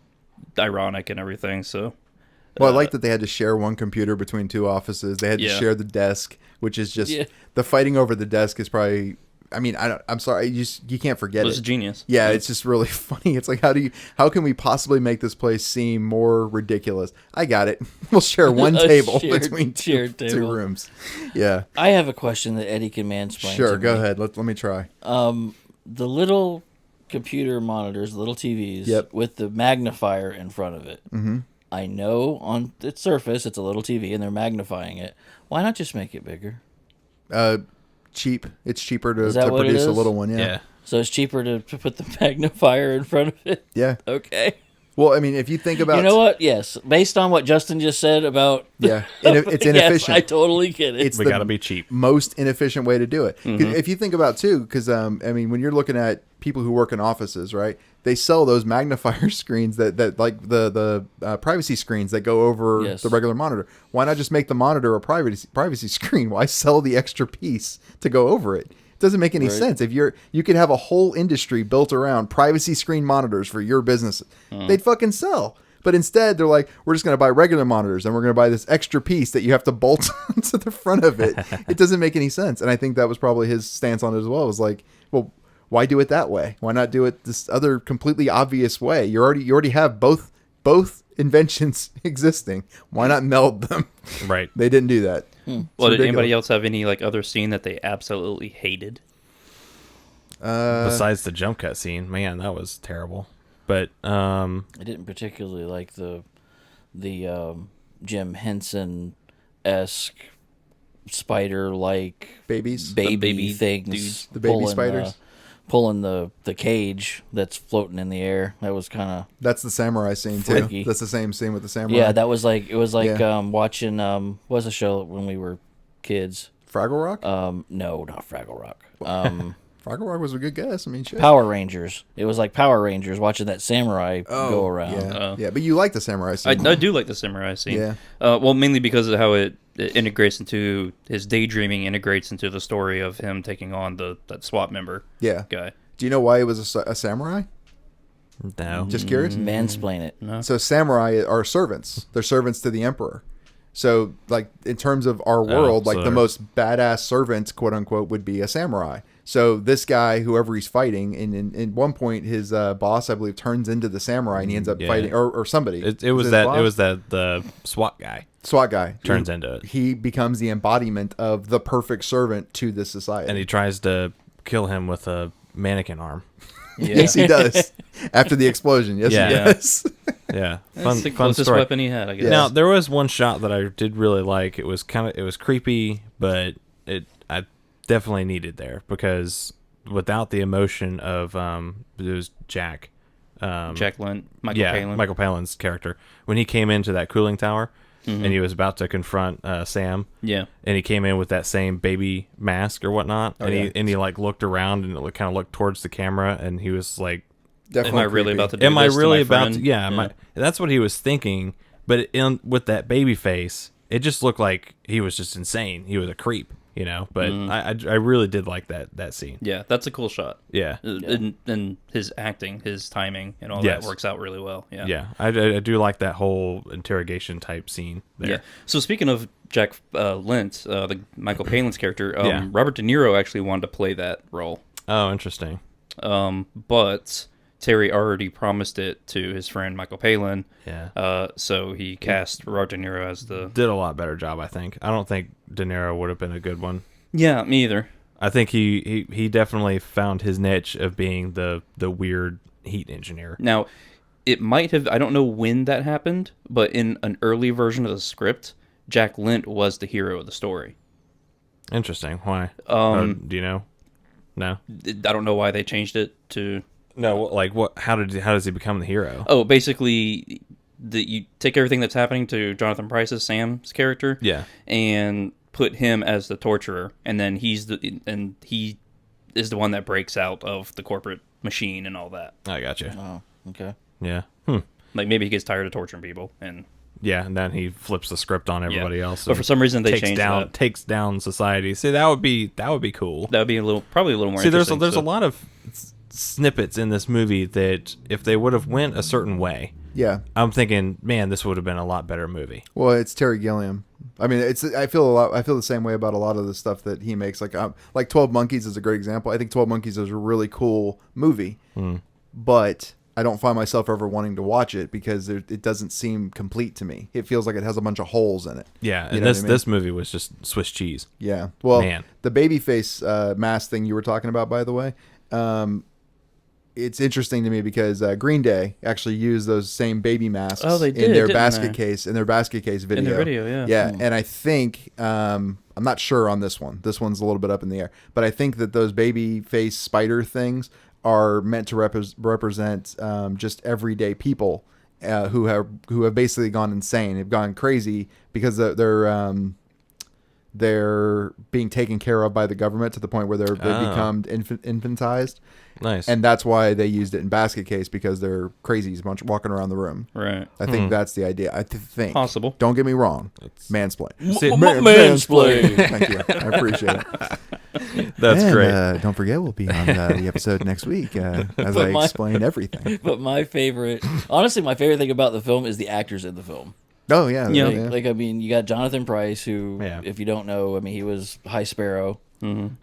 ironic and everything. So, Well, I like that they had to share one computer between two offices. They had to Yeah. share the desk, which is just Yeah. the fighting over the desk is probably. I mean, I'm sorry, you can't forget it was it. genius. Yeah, it's just really funny. It's like how can we possibly make this place seem more ridiculous? I got it. We'll share one A table shared- between shared two table. rooms. Yeah. I have a question that Eddie can mansplain. Sure, to go me. ahead. Let me try. The little computer monitors, little TVs, Yep. with the magnifier in front of it. Mm-hmm. I know on its surface it's a little TV and they're magnifying it. Why not just make it bigger? Cheap. It's cheaper to Is that what it produce a is? little one. Yeah. Yeah. So it's cheaper to put the magnifier in front of it? Yeah. Okay. Well, I mean, if you think about, You know what? Yes. Based on what Justin just said about... yeah, it's inefficient. Yes, I totally get it. It's We the got to be cheap. most inefficient way to do it. 'Cause if you think about too, because I mean, when you're looking at people who work in offices, right? They sell those magnifier screens that like the privacy screens that go over Yes. the regular monitor. Why not just make the monitor a privacy screen? Why sell the extra piece to go over it? It doesn't make any Right. sense. If you could have a whole industry built around privacy screen monitors for your business, they'd fucking sell. But instead, they're like, we're just going to buy regular monitors and we're going to buy this extra piece that you have to bolt to the front of it. It doesn't make any sense. And I think that was probably his stance on it as well. It was like, well, why do it that way? Why not do it this other completely obvious way? You already have both inventions existing. Why not meld them? Right. They didn't do that. Well, did ridiculous. anybody else have any other scene that they absolutely hated? Besides the jump cut scene, man, that was terrible. But I didn't particularly like the Jim Henson-esque spider-like Babies. baby things. dudes. The baby spiders? Pulling the cage that's floating in the air. That was kind of... That's the samurai scene too. Freaky. That's the same scene with the samurai. Yeah, that was like... It was like Yeah. watching... what was a show when we were kids? Fraggle Rock. No, not Fraggle Rock. Fraggle Rock was a good guess. I mean, shit. Power Rangers. It was like Power Rangers watching that samurai go around. Yeah, yeah, but you like the samurai scene. I do like the samurai scene. Yeah. Well, mainly because of how it integrates into his daydreaming, integrates into the story of him taking on that SWAT member Yeah. guy. Do you know why it was a samurai? no. Just curious. Mansplain it. So samurai are servants. They're servants to the emperor. So, like, in terms of our world, like so the most badass servant, quote unquote, would be a samurai. So this guy, whoever he's fighting, and in one point, his boss, I believe, turns into the samurai, and he ends up Yeah. fighting, or somebody. It was his that boss? it was that the SWAT guy SWAT guy turns into it. He becomes the embodiment of the perfect servant to this society. And he tries to kill him with a mannequin arm. Yes, he does. After the explosion, yes, Yeah. he does. Yeah, That's the fun closest story. weapon he had, I guess. Yeah. Now there was one shot that I did really like. It was creepy, but I definitely needed there because without the emotion of it was Jack. Jack Lent, Michael Yeah, Palin. Michael Palin's character when he came into that cooling tower and he was about to confront Sam. Yeah. And he came in with that same baby mask or whatnot, and he like looked around and kind of looked towards the camera, and he was like, Definitely Am I really creepy. about to do "Am I this to really my about friend? to?" Yeah, am I- that's what he was thinking. But with that baby face, it just looked like he was just insane. He was a creep, you know. But I really did like that scene. Yeah, that's a cool shot. Yeah, And his acting, his timing, and all Yes. that works out really well. Yeah. yeah, I do like that whole interrogation type scene there. Yeah. So speaking of Jack Lent, the Michael Palin's character, Yeah. Robert De Niro actually wanted to play that role, Oh, interesting. but Terry already promised it to his friend Michael Palin. Yeah. So he cast Robert De Niro as the. Did a lot better job, I think. I don't think De Niro would have been a good one. Yeah, me either. I think he definitely found his niche of being the weird heat engineer. Now, it might have, I don't know when that happened, but in an early version of the script, Jack Lint was the hero of the story. Interesting. Why? Do you know? No. I don't know why they changed it to... No, like what? How does he become the hero? Oh, basically, you take everything that's happening to Jonathan Pryce's Sam's character, Yeah. and put him as the torturer, and then he is the one that breaks out of the corporate machine and all that. I gotcha. Oh, okay. Yeah. Like maybe he gets tired of torturing people, and Yeah, and then he flips the script on everybody else. But for some reason they takes changed down that. takes down society. See, that would be cool. That would be probably a little more. See, there's interesting. a lot of snippets in this movie that if they would have went a certain way, Yeah. I'm thinking, man, this would have been a lot better movie. Well, it's Terry Gilliam. I mean, I feel the same way about a lot of the stuff that he makes. Like 12 Monkeys is a great example. I think 12 Monkeys is a really cool movie, but I don't find myself ever wanting to watch it because it doesn't seem complete to me. It feels like it has a bunch of holes in it. Yeah, You and know what I mean? this movie was just Swiss cheese. Yeah. Well, Man. the babyface mask thing you were talking about, by the way, it's interesting to me because Green Day actually used those same baby masks They in did, their didn't basket they? case video. In their video, yeah. Yeah, and I think I'm not sure on this one. This one's a little bit up in the air, but I think that those baby face spider things are meant to represent just everyday people who have basically gone insane, have gone crazy because they're being taken care of by the government to the point where they've become infantized. Nice. And that's why they used it in basket case, because they're crazies bunch walking around the room. Right. I think that's the idea. I think. Possible. Don't get me wrong. Mansplain. See, Mansplain. Thank you. I appreciate it. that's And, great. Don't forget, we'll be on the episode next week as But I my- explain everything. But my favorite thing about the film is the actors in the film. Oh, yeah. Yeah. Like I mean, you got Jonathan Pryce, who, Yeah. if you don't know, I mean, he was High Sparrow,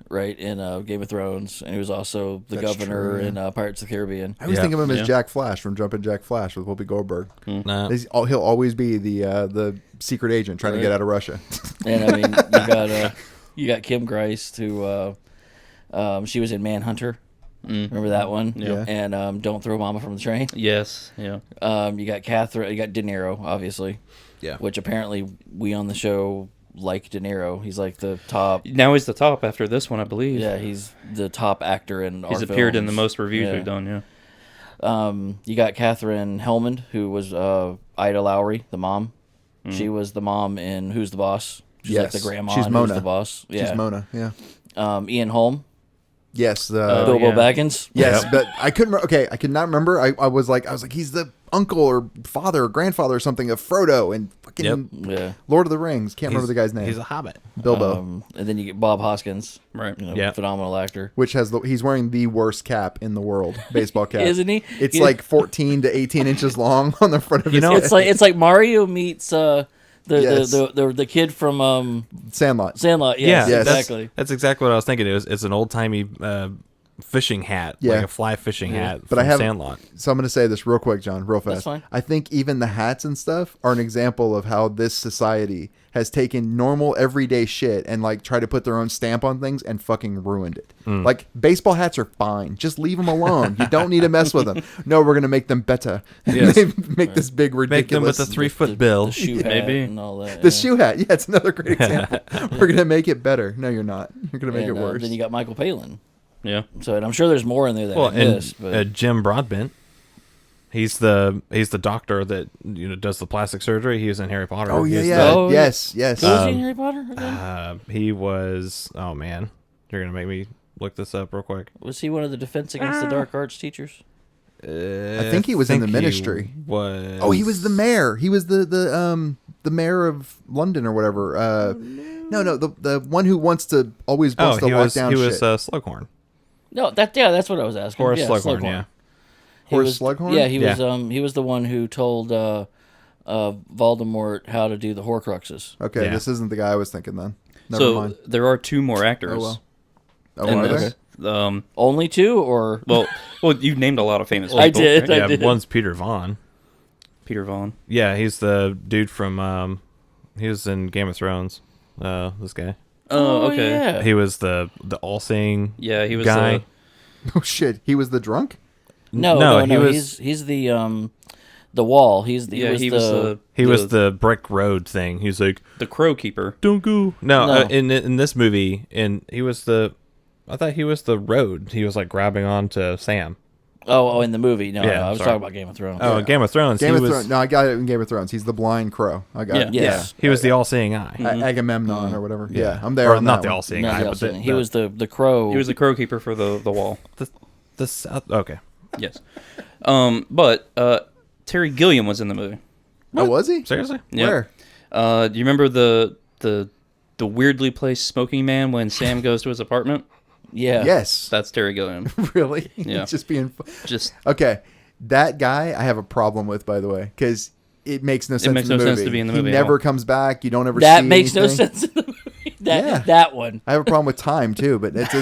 right, in Game of Thrones, and he was also the That's governor true, yeah. in Pirates of the Caribbean. I always Yeah. think of him as Yeah. Jack Flash from Jumpin' Jack Flash with Whoopi Goldberg. Nah. He'll always be the secret agent trying to get out of Russia. And I mean, you got Kim Greist, who she was in Manhunter. Remember that one? Yeah. And Don't Throw Mama from the Train. Yes. Yeah. You got Catherine. You got De Niro, obviously. Yeah. Which apparently we on the show like De Niro. He's like the top. Now he's the top after this one, I believe. Yeah, he's the top actor in our He's appeared in the films. most reviews Yeah. we've done. Yeah. You got Catherine Hellman, who was Ida Lowry, the mom. She was the mom in Who's the Boss? She's like Yes. the grandma. She's in Mona. Who's the Boss? Yeah. She's Mona. Yeah. Ian Holm, Yes. Bilbo yeah. Baggins. Yes, but I couldn't. Okay, I could not remember. I was like, he's the uncle or father or grandfather or something of Frodo and fucking Yep. Yeah. Lord of the Rings. Can't remember the guy's name. He's a hobbit. Bilbo, And then you get Bob Hoskins, Right. Yeah. phenomenal actor. which he's wearing the worst cap in the world, baseball cap, Isn't he? It's He- like 14 to 18 inches long on the front of his know, head. It's like Mario meets Yes. the kid from Sandlot. Sandlot. Yeah, Yes, Yes. exactly. That's exactly what I was thinking. It's an old timey fishing hat, Yeah. like a fly fishing hat But from I have Sandlot. So I'm going to say this real quick, John, real fast. That's fine. I think even the hats and stuff are an example of how this society has taken normal everyday shit and like tried to put their own stamp on things and fucking ruined it. Like baseball hats are fine. Just leave them alone. You don't need to mess with them. No, we're going to make them better. Yes. They make this big Make them ridiculous with a 3-foot bill. The shoe hat Maybe. and all that. the shoe hat. Yeah, it's another great example. We're going to make it better. No, you're not. You're going to make And, it worse. Then you got Michael Palin. Yeah. So and I'm sure there's more in there that Well, I missed. and But Jim Broadbent. He's the doctor that does the plastic surgery. He was in Harry Potter. Oh, yeah, He's yeah. Oh, yes, yes. who was he in Harry Potter again? He was. Oh man, you're gonna make me look this up real quick. Was he one of the Defense Against the Dark Arts teachers? I think he was in the Ministry. Was Oh, he was the mayor. He was the mayor of London or whatever. No, the one who wants to always wants to he lock was down he shit. was Slughorn. No, that's what I was asking. Horace yeah, Slughorn. Yeah. He Horace was- Slughorn? Yeah, he was. Yeah. He was the one who told Voldemort how to do the Horcruxes. Okay, Yeah. this isn't the guy I was thinking then. Never So mind. there are two more actors. Oh well. Oh, in are this. there? Only two, or Well, you named a lot of famous people. I did. right? I did. One's Peter Vaughn. Peter Vaughn. Yeah, he's the dude from. He was in Game of Thrones. This guy. Oh, okay. Yeah. He was the all-seeing Yeah, he was guy. Oh shit, he was the drunk. No, he was he's the wall. He's the he was he was the brick road thing. He's like, the crow keeper. don't go. No, No. In this movie, he was I thought he was the road. He was like grabbing onto Sam. oh in the movie. No, Yeah, I was sorry. talking about Game of Thrones. Oh, Game of Thrones. Game he of was, Thrones. No, I got it in Game of Thrones. He's the blind crow. I got it. Yeah. Yeah, he was the all-seeing eye. Agamemnon or whatever. Yeah, I'm there. Or on not that the one. all-seeing No, eye, the but Elsin. He was the crow. He was the crow keeper for the wall. the south. Okay. Yes. But Terry Gilliam was in the movie. Oh, was he? Seriously? Yeah. Where? Do you remember the weirdly placed smoking man when Sam goes to his apartment? yeah. Yes. That's Terry Gilliam. Really? Yeah. Just being. Just Okay, that guy I have a problem with, by the way, because it makes no sense. makes in the no sense movie. to be in the He movie at never all. comes back. You don't ever. That see makes no anything. sense in the movie. That Yeah. that one. I have a problem with time too, but it's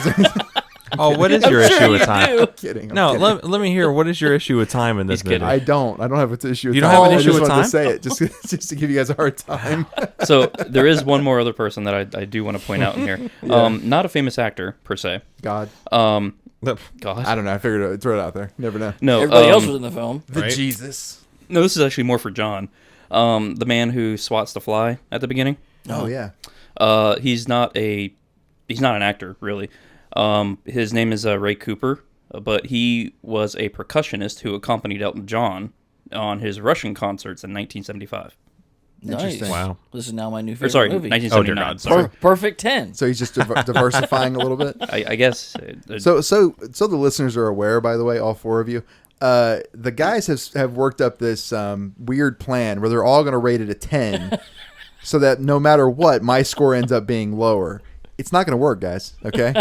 Oh, what is your issue with time? do. kidding. I'm No, kidding. let me hear. What is your issue with time in this He's movie? kidding. I don't have an issue with You don't time. have an issue I just with wanted time? to say it just to give you guys a hard time. so there is one more other person that I do want to point out in here. Not a famous actor per se. God, God. I don't know. I figured I'd throw it out there. Never know. No, Everybody else was in the film. The Right. Jesus. no. This is actually more for John. The man who swats the fly at the beginning. Oh yeah. He's not an actor really. His name is Ray Cooper, but he was a percussionist who accompanied Elton John on his Russian concerts in 1975. Nice. Interesting. Wow. This is now my new Or favorite sorry, movie. 1979. God, sorry. Perfect 10. So he's just diversifying a little bit. I guess. So the listeners are aware, by the way, all four of you. The guys have worked up this weird plan where they're all going to rate it a 10, so that no matter what, my score ends up being lower. It's not going to work, guys. Okay,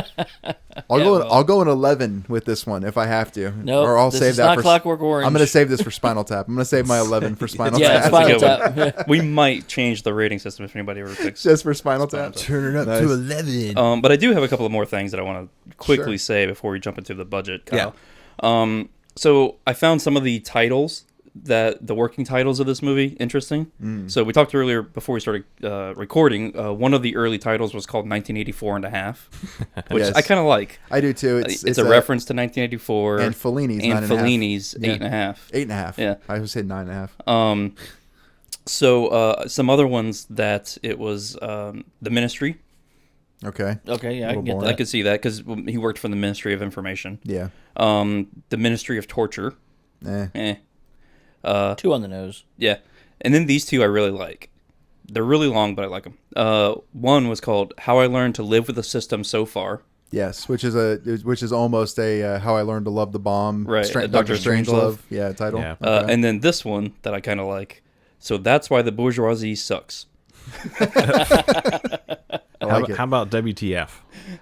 I'll go an 11 with this one if I have to. Nope, or I'll this save is that not for Clockwork Orange. I'm going to save this for Spinal Tap. I'm going to save my 11 for Spinal Yeah, Tap. That's a Spinal good Tap. we might change the rating system if anybody ever picks. Just for Spinal Tap. Turn it up Nice. to 11. But I do have a couple of more things that I want to quickly Sure. say before we jump into the budget, Kyle. So I found some of the titles the working titles of this movie interesting. So we talked earlier before we started recording. One of the early titles was called 1984 and a half, which Yes. I kind of like. I do too. It's a reference to 1984 and Fellini's and 9.5. Fellini's Yeah. 8.5. 8.5. Yeah. I would say 9.5. So some other ones that it was the Ministry. Okay. Okay, yeah, I can Little get boring. I that. could see that because he worked for the Ministry of Information. Yeah. The Ministry of Torture. Eh. 2 on the nose. Yeah. And then these two I really like. They're really long, but I like them. One was called How I Learned to Live with the System So Far. Yes, which is almost a How I Learned to Love the Bomb, Right, Dr. Dr. Strangelove, yeah, title. Yeah. Okay. And then this one that I kind of like. So that's why the bourgeoisie sucks. I like it. How about WTF?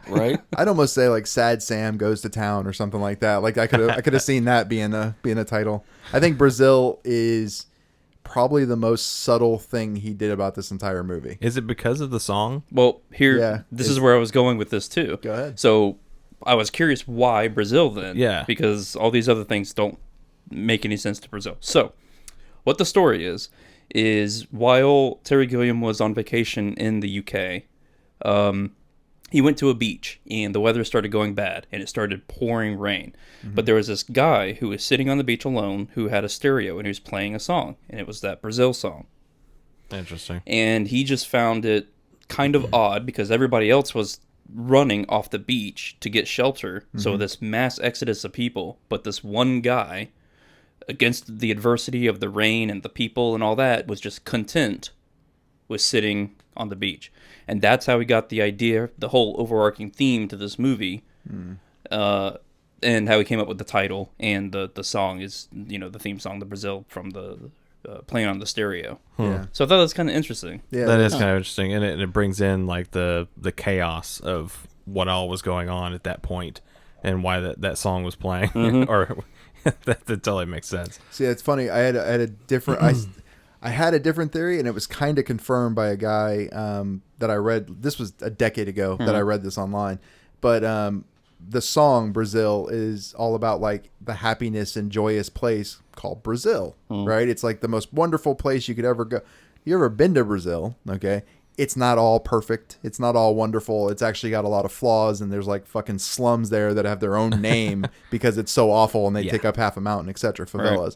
Right? I'd almost say like Sad Sam Goes to Town or something like that. Like I could have seen that being a title. I think Brazil is probably the most subtle thing he did about this entire movie. Is it because of the song? Well, here, Yeah, this is where I was going with this too. Go ahead. So I was curious why Brazil then. Yeah. Because all these other things don't make any sense to Brazil. So what the story is while Terry Gilliam was on vacation in the UK, he went to a beach and the weather started going bad and it started pouring rain. But there was this guy who was sitting on the beach alone who had a stereo and he was playing a song, and it was that Brazil song. Interesting. And he just found it kind of odd because everybody else was running off the beach to get shelter. So this mass exodus of people, but this one guy, against the adversity of the rain and the people and all that, was just content with sitting on the beach. And that's how he got the idea, the whole overarching theme to this movie, and how he came up with the title. And the song is, the theme song, the Brazil, from the playing on the stereo. Yeah. So I thought that was kind of interesting. Yeah. That is kind of interesting, and it brings in like the chaos of what all was going on at that point, and why that song was playing, or that totally makes sense. See, it's funny. I had a different I had a different theory, and it was kind of confirmed by a guy that I read. This was a decade ago that I read this online, but the song Brazil is all about like the happiness and joyous place called Brazil, right? It's like the most wonderful place you could ever go. You ever been to Brazil? Okay. it's not all perfect. It's not all wonderful. It's actually got a lot of flaws, and there's like fucking slums there that have their own name because it's so awful and they take up half a mountain, etc. Favelas. Right.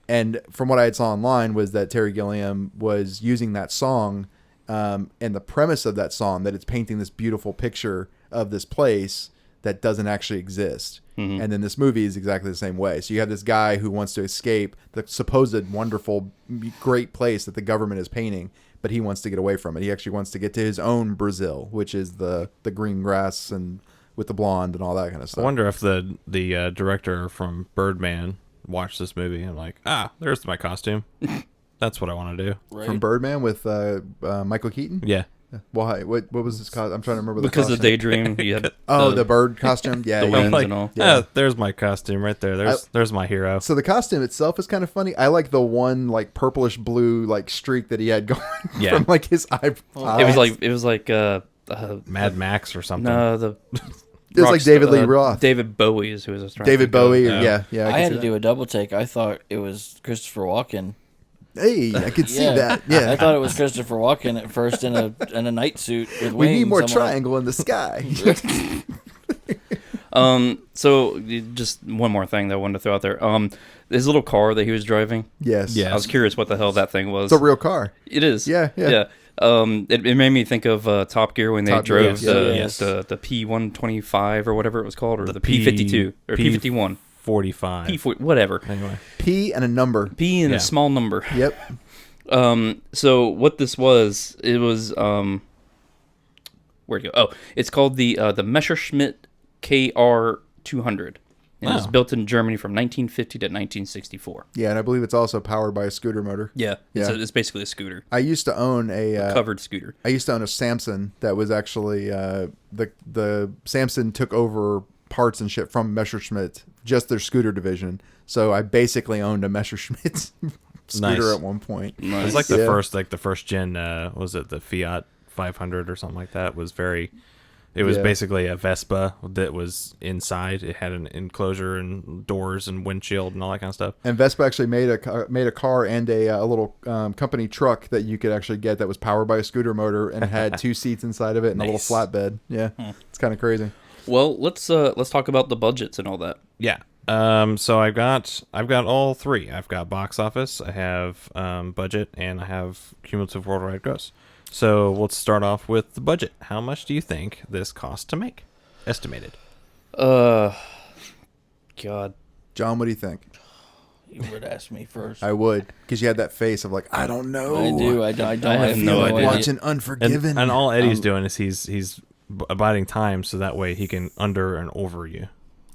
And from what I had saw online was that Terry Gilliam was using that song, and the premise of that song, that it's painting this beautiful picture of this place that doesn't actually exist. Mm-hmm. And then this movie is exactly the same way. So you have this guy who wants to escape the supposed wonderful, great place that the government is painting, but he wants to get away from it. He actually wants to get to his own Brazil, which is the green grass and with the blonde and all that kind of stuff. I wonder if the director from Birdman watched this movie and like, there's my costume. That's what I want to do. Right. From Birdman with Michael Keaton? Yeah. Why? What was his costume? I'm trying to remember the because costume. of Daydream. You had the bird costume? Yeah. The wings and all. Yeah. There's my costume right there. There's my hero. So the costume itself is kind of funny. I like the one like purplish blue like streak that he had going from like his eyes. It was like Mad Max or something. No, it was like David Lee Roth. David Bowie is who was David Bowie. Yeah. I had to do a double take. I thought it was Christopher Walken. Hey, I could see that. Yeah, I thought it was Christopher Walken at first in a night suit with wings. We need more triangle in the sky. So just one more thing that I wanted to throw out there. His little car that he was driving. Yes. I was curious what the hell that thing was. It's a real car. It is. Yeah. It made me think of Top Gear when they drove the P125 or whatever it was called, or the P52 or P51. 45. P40, whatever. Anyway. P and a number. P and a small number. Yep. So what this was, it was where'd it go? Oh, it's called the Messerschmitt KR200. And it was built in Germany from 1950 to 1964. Yeah, and I believe it's also powered by a scooter motor. Yeah. It's basically a scooter. I used to own a covered scooter. I used to own a Samson that was actually the Samson took over parts and shit from Messerschmitt, just their scooter division. So I basically owned a Messerschmitt scooter at one point. Nice. It was like the first gen. Was it the Fiat 500 or something like that? It was basically a Vespa that was inside. It had an enclosure and doors and windshield and all that kind of stuff. And Vespa actually made a car and a little company truck that you could actually get that was powered by a scooter motor and had 2 seats inside of it and a little flatbed. Yeah, it's kind of crazy. Well, let's talk about the budgets and all that. Yeah. So I've got all three. I've got box office, I have budget, and I have cumulative worldwide gross. So let's start off with the budget. How much do you think this cost to make? Estimated. God. John, what do you think? You would ask me first. I would, because you had that face of like, I don't know. I do. I don't. I have no idea. Watching Unforgiven, and all Eddie's doing is he's abiding time, so that way he can under and over you.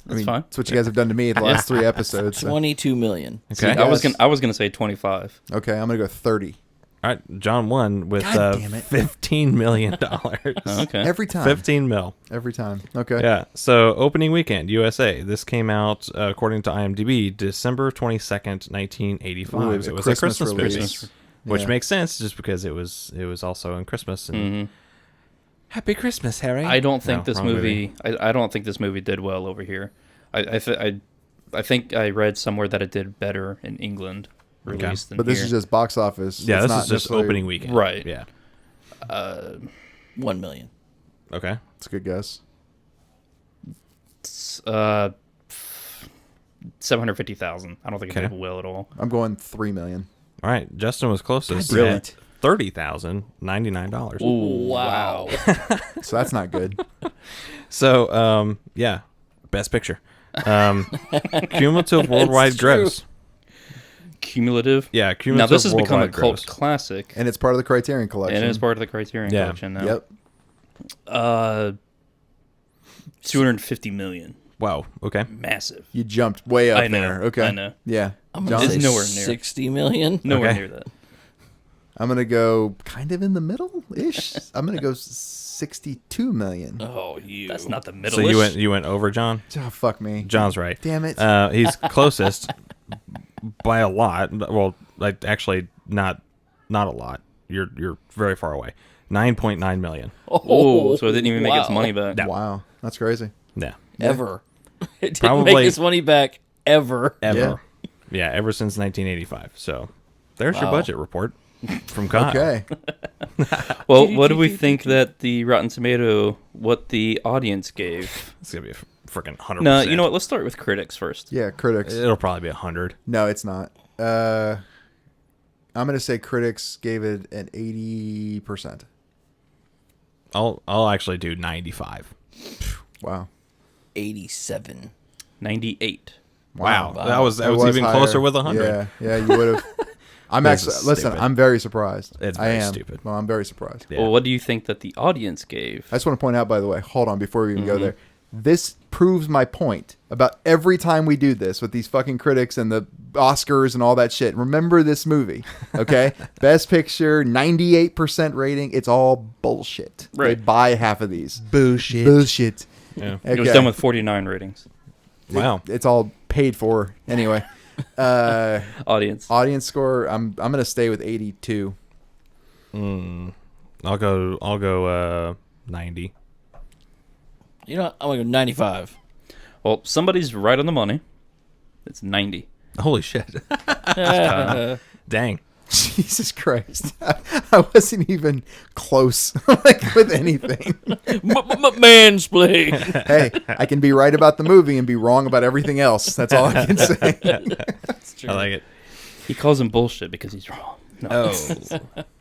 That's fine. That's what you guys have done to me the last 3 episodes. So. 22 million. Okay. See, I was gonna say 25. Okay, I'm gonna go 30. All right, John won with $15 million. Okay. Every time. 15 mil. Every time. Okay. Yeah. So opening weekend, USA. This came out according to IMDb, December 22nd, 1985. Ooh, it was a Christmas release. movie, which makes sense just because it was also in Christmas. And Happy Christmas, Harry. I don't think this movie. I don't think this movie did well over here. I think I read somewhere that it did better in England. Released than but this here. is just box office. Yeah, it's this is just opening weekend. Right. Yeah. 1 million. Okay. That's a good guess. 750,000. I don't think it did well at all. I'm going 3 million. All right. Justin was closest. God damn at $30,099. Ooh, Wow. So that's not good. So, Best Picture. Cumulative worldwide gross. Cumulative. Yeah, cumulative. Now this has become a gross. cult classic, And it's part of the Criterion Collection. and it's part of the Criterion Collection now. Yep. 250 million. Wow. Okay. Massive. You jumped way up I know, there. Okay. I know. Yeah. I'm John? going to It's say nowhere near. 60 million. Nowhere Okay. near that. I'm going to go kind of in the middle-ish. I'm going to go 62 million. Oh, you. That's not the middle. So you went over, John. Oh, fuck me. John's right. Damn it. He's closest by a lot. Well, like actually not a lot. You're very far away. 9.9 million. Oh, so it didn't even make its money back. No. Wow. That's crazy. Yeah. Ever. It didn't Probably- make its money back ever. Ever. Yeah, ever since 1985. So there's your Wow. budget report. from Kyle. Okay. Well, what do we think that the Rotten Tomato, what the audience gave? It's gonna be a freaking 100%. No, you know what? Let's start with critics first. Yeah, critics. It'll probably be 100. No, it's not. I'm gonna say critics gave it an 80%. I'll actually do 95. Wow. 87. 98. Wow. Wow. That was It even higher. closer with 100. Yeah, you would have. I'm This actually is listen. stupid. I'm very surprised. It's I very am. stupid. Well, I'm very surprised. Yeah. Well, what do you think that the audience gave? I just want to point out, by the way, hold on before we even go Mm-hmm. there. This proves my point about every time we do this with these fucking critics and the Oscars and all that shit. Remember this movie, okay? Best Picture, 98% rating. It's all bullshit. They Right. buy half of these. Bullshit. Bullshit. Yeah. It was Okay. done with 49 ratings. Wow. It's all paid for anyway. Audience. Audience score. I'm gonna stay with 82. I'll go 90. You know, I'm going to go 95. Well, somebody's right on the money. It's 90. Holy shit. Dang. Jesus Christ. I wasn't even close like with anything. Mansplain. Hey, I can be right about the movie and be wrong about everything else. That's all I can say. I like it. He calls him bullshit because he's wrong. No. Oh.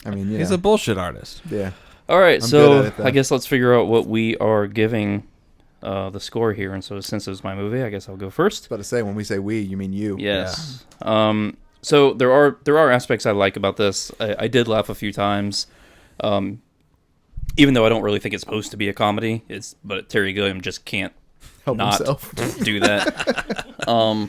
I mean, yeah. He's a bullshit artist. Yeah. All right, I'm good so at it, though. I guess let's figure out what we are giving the score here. And so since it was my movie, I guess I'll go first. But to say, when we say we, you mean you. Yes. So there are aspects I like about this. I did laugh a few times, even though I don't really think it's supposed to be a comedy. But Terry Gilliam just can't Help not himself. do that. Well,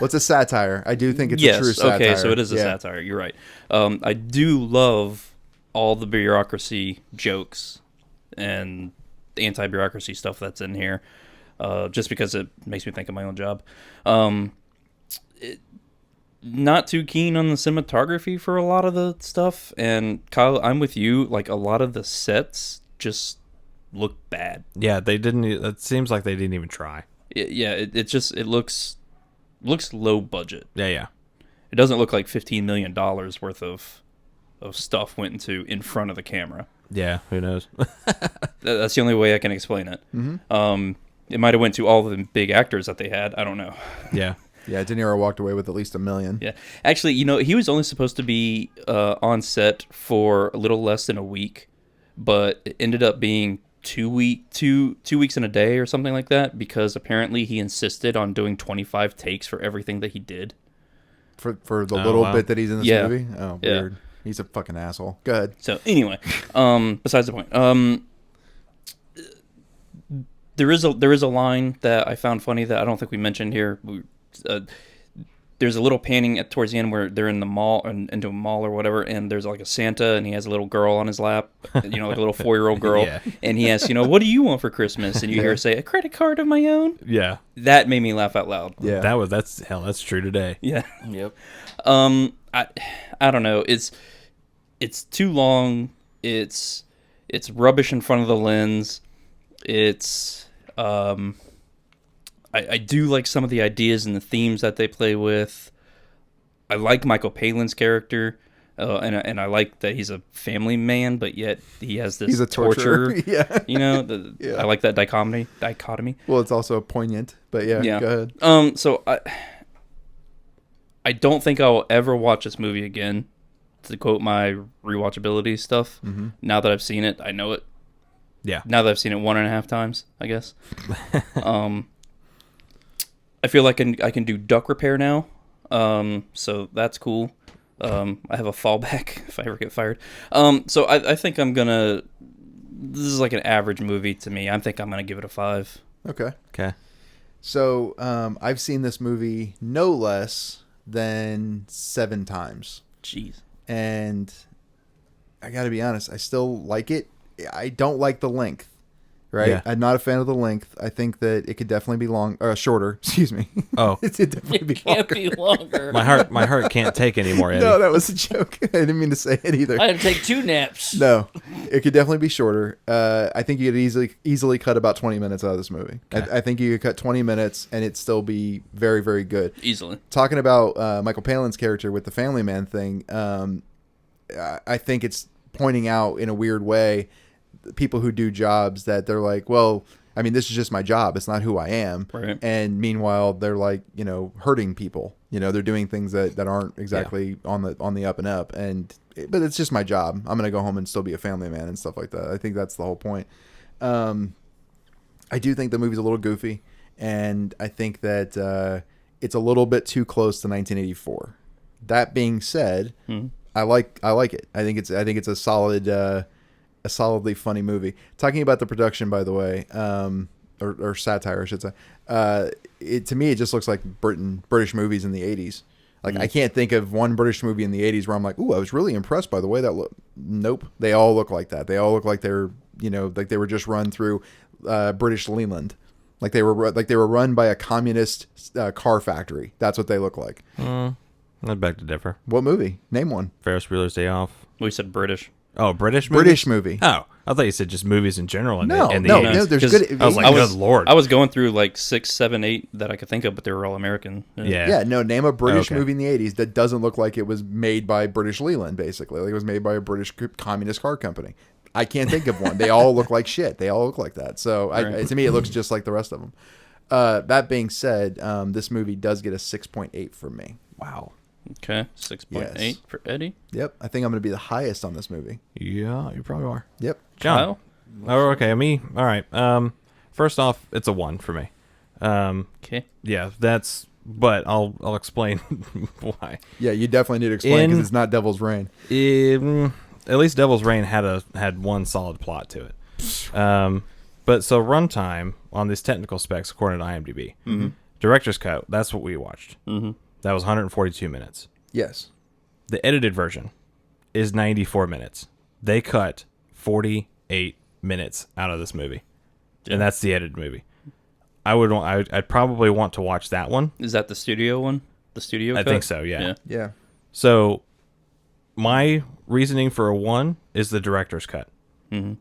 it's a satire. I do think it's Yes. a true satire. Okay. So it is a Yeah. satire. You're right. I do love all the bureaucracy jokes and anti-bureaucracy stuff that's in here, just because it makes me think of my own job. Not too keen on the cinematography for a lot of the stuff, and Kyle, I'm with you. Like, a lot of the sets just look bad. Yeah, they didn't. It seems like they didn't even try. It looks low budget. Yeah. It doesn't look like $15 million worth of stuff went into in front of the camera. Yeah, who knows? That's the only way I can explain it. Mm-hmm. It might have went to all the big actors that they had. I don't know. Yeah. Yeah, De Niro walked away with at least $1 million. Yeah, actually, he was only supposed to be on set for a little less than a week, but it ended up being 2 weeks and a day or something like that, because apparently he insisted on doing 25 takes for everything that he did. For the little wow. bit that he's in this Yeah. movie? Oh, Yeah. weird. He's a fucking asshole. Go ahead. So anyway, besides the point, there is a line that I found funny that I don't think we mentioned here. There's a little panning towards the end where they're in the mall, into a mall or whatever, and there's like a Santa, and he has a little girl on his lap, like a little 4-year-old girl, Yeah. and he asks, what do you want for Christmas? And you hear her say, a credit card of my own. Yeah. That made me laugh out loud. Yeah. That's true today. Yeah. Yep. I don't know. It's too long. It's rubbish in front of the lens. It's I do like some of the ideas and the themes that they play with. I like Michael Palin's character, and I like that he's a family man, but yet he has this He's a torturer. Yeah. Yeah. I like that dichotomy. Well, it's also poignant, but yeah, Yeah. go ahead. So I don't think I'll ever watch this movie again, to quote my rewatchability stuff. Mm-hmm. Now that I've seen it, I know it. Yeah. Now that I've seen it 1.5 times, I guess. I feel like I can do duck repair now, so that's cool. I have a fallback if I ever get fired. So I think I'm gonna. This is like an average movie to me. I think I'm gonna give it a 5. Okay. Okay. So I've seen this movie no less than 7 times. Jeez. And I got to be honest, I still like it. I don't like the length, right? Yeah. I'm not a fan of the length. I think that it could definitely be shorter. Excuse me. Oh, It could definitely be Can't longer. be longer. my heart can't take anymore, Eddie. No, that was a joke. I didn't mean to say it either. I had to take 2 naps. No, it could definitely be shorter. I think you could easily cut about 20 minutes out of this movie. Okay. I think you could cut 20 minutes and it'd still be very, very good. Easily. Talking about Michael Palin's character with the family man thing, I think it's pointing out in a weird way people who do jobs that they're like, well, I mean, this is just my job. It's not who I am. Right. And meanwhile, they're like, hurting people. They're doing things that aren't exactly on the up and up. But it's just my job. I'm going to go home and still be a family man and stuff like that. I think that's the whole point. I do think the movie's a little goofy, and I think that it's a little bit too close to 1984. That being said, I like it. I think it's a solid, a solidly funny movie. Talking about the production, by the way, or satire, I should say. To me, it just looks like British movies in the 80s. Like, I can't think of one British movie in the 80s where I'm like, ooh, I was really impressed by the way that looked. Nope. They all look like that. They all look like they're, like they were just run through British Leland. Like they were run by a communist car factory. That's what they look like. I'd beg to differ. What movie? Name one. Ferris Bueller's Day Off. We said British. Oh, British movie? British movie. Oh, I thought you said just movies in general. No, the no, 80s. no. There's 'Cause good. I was like, good lord. I was going through like 6, 7, 8 that I could think of, but they were all American. Yeah. No, name a British Okay. movie in the 80s that doesn't look like it was made by British Leland, basically. Like it was made by a British communist car company. I can't think of one. They all look like shit. They all look like that. So Right. to me, it looks just like the rest of them. That being said, this movie does get a 6.8 from me. Wow. Okay, 6.8 Yes. for Eddie. Yep. I think I'm going to be the highest on this movie. Yeah, you probably are. Yep. John. Kyle? Oh, okay. Me. All right. First off, it's a 1 for me. Okay. Yeah, but I'll explain why. Yeah, you definitely need to explain because it's not Devil's Reign. At least Devil's Reign had one solid plot to it. But so runtime on these technical specs, according to IMDb, director's cut. That's what we watched. That was 142 minutes. Yes. The edited version is 94 minutes. They cut 48 minutes out of this movie, and that's the edited movie. I'd probably want to watch that one. Is that the studio one? The studio I cut? think so. Yeah. Yeah. So my reasoning for a 1 is the director's cut.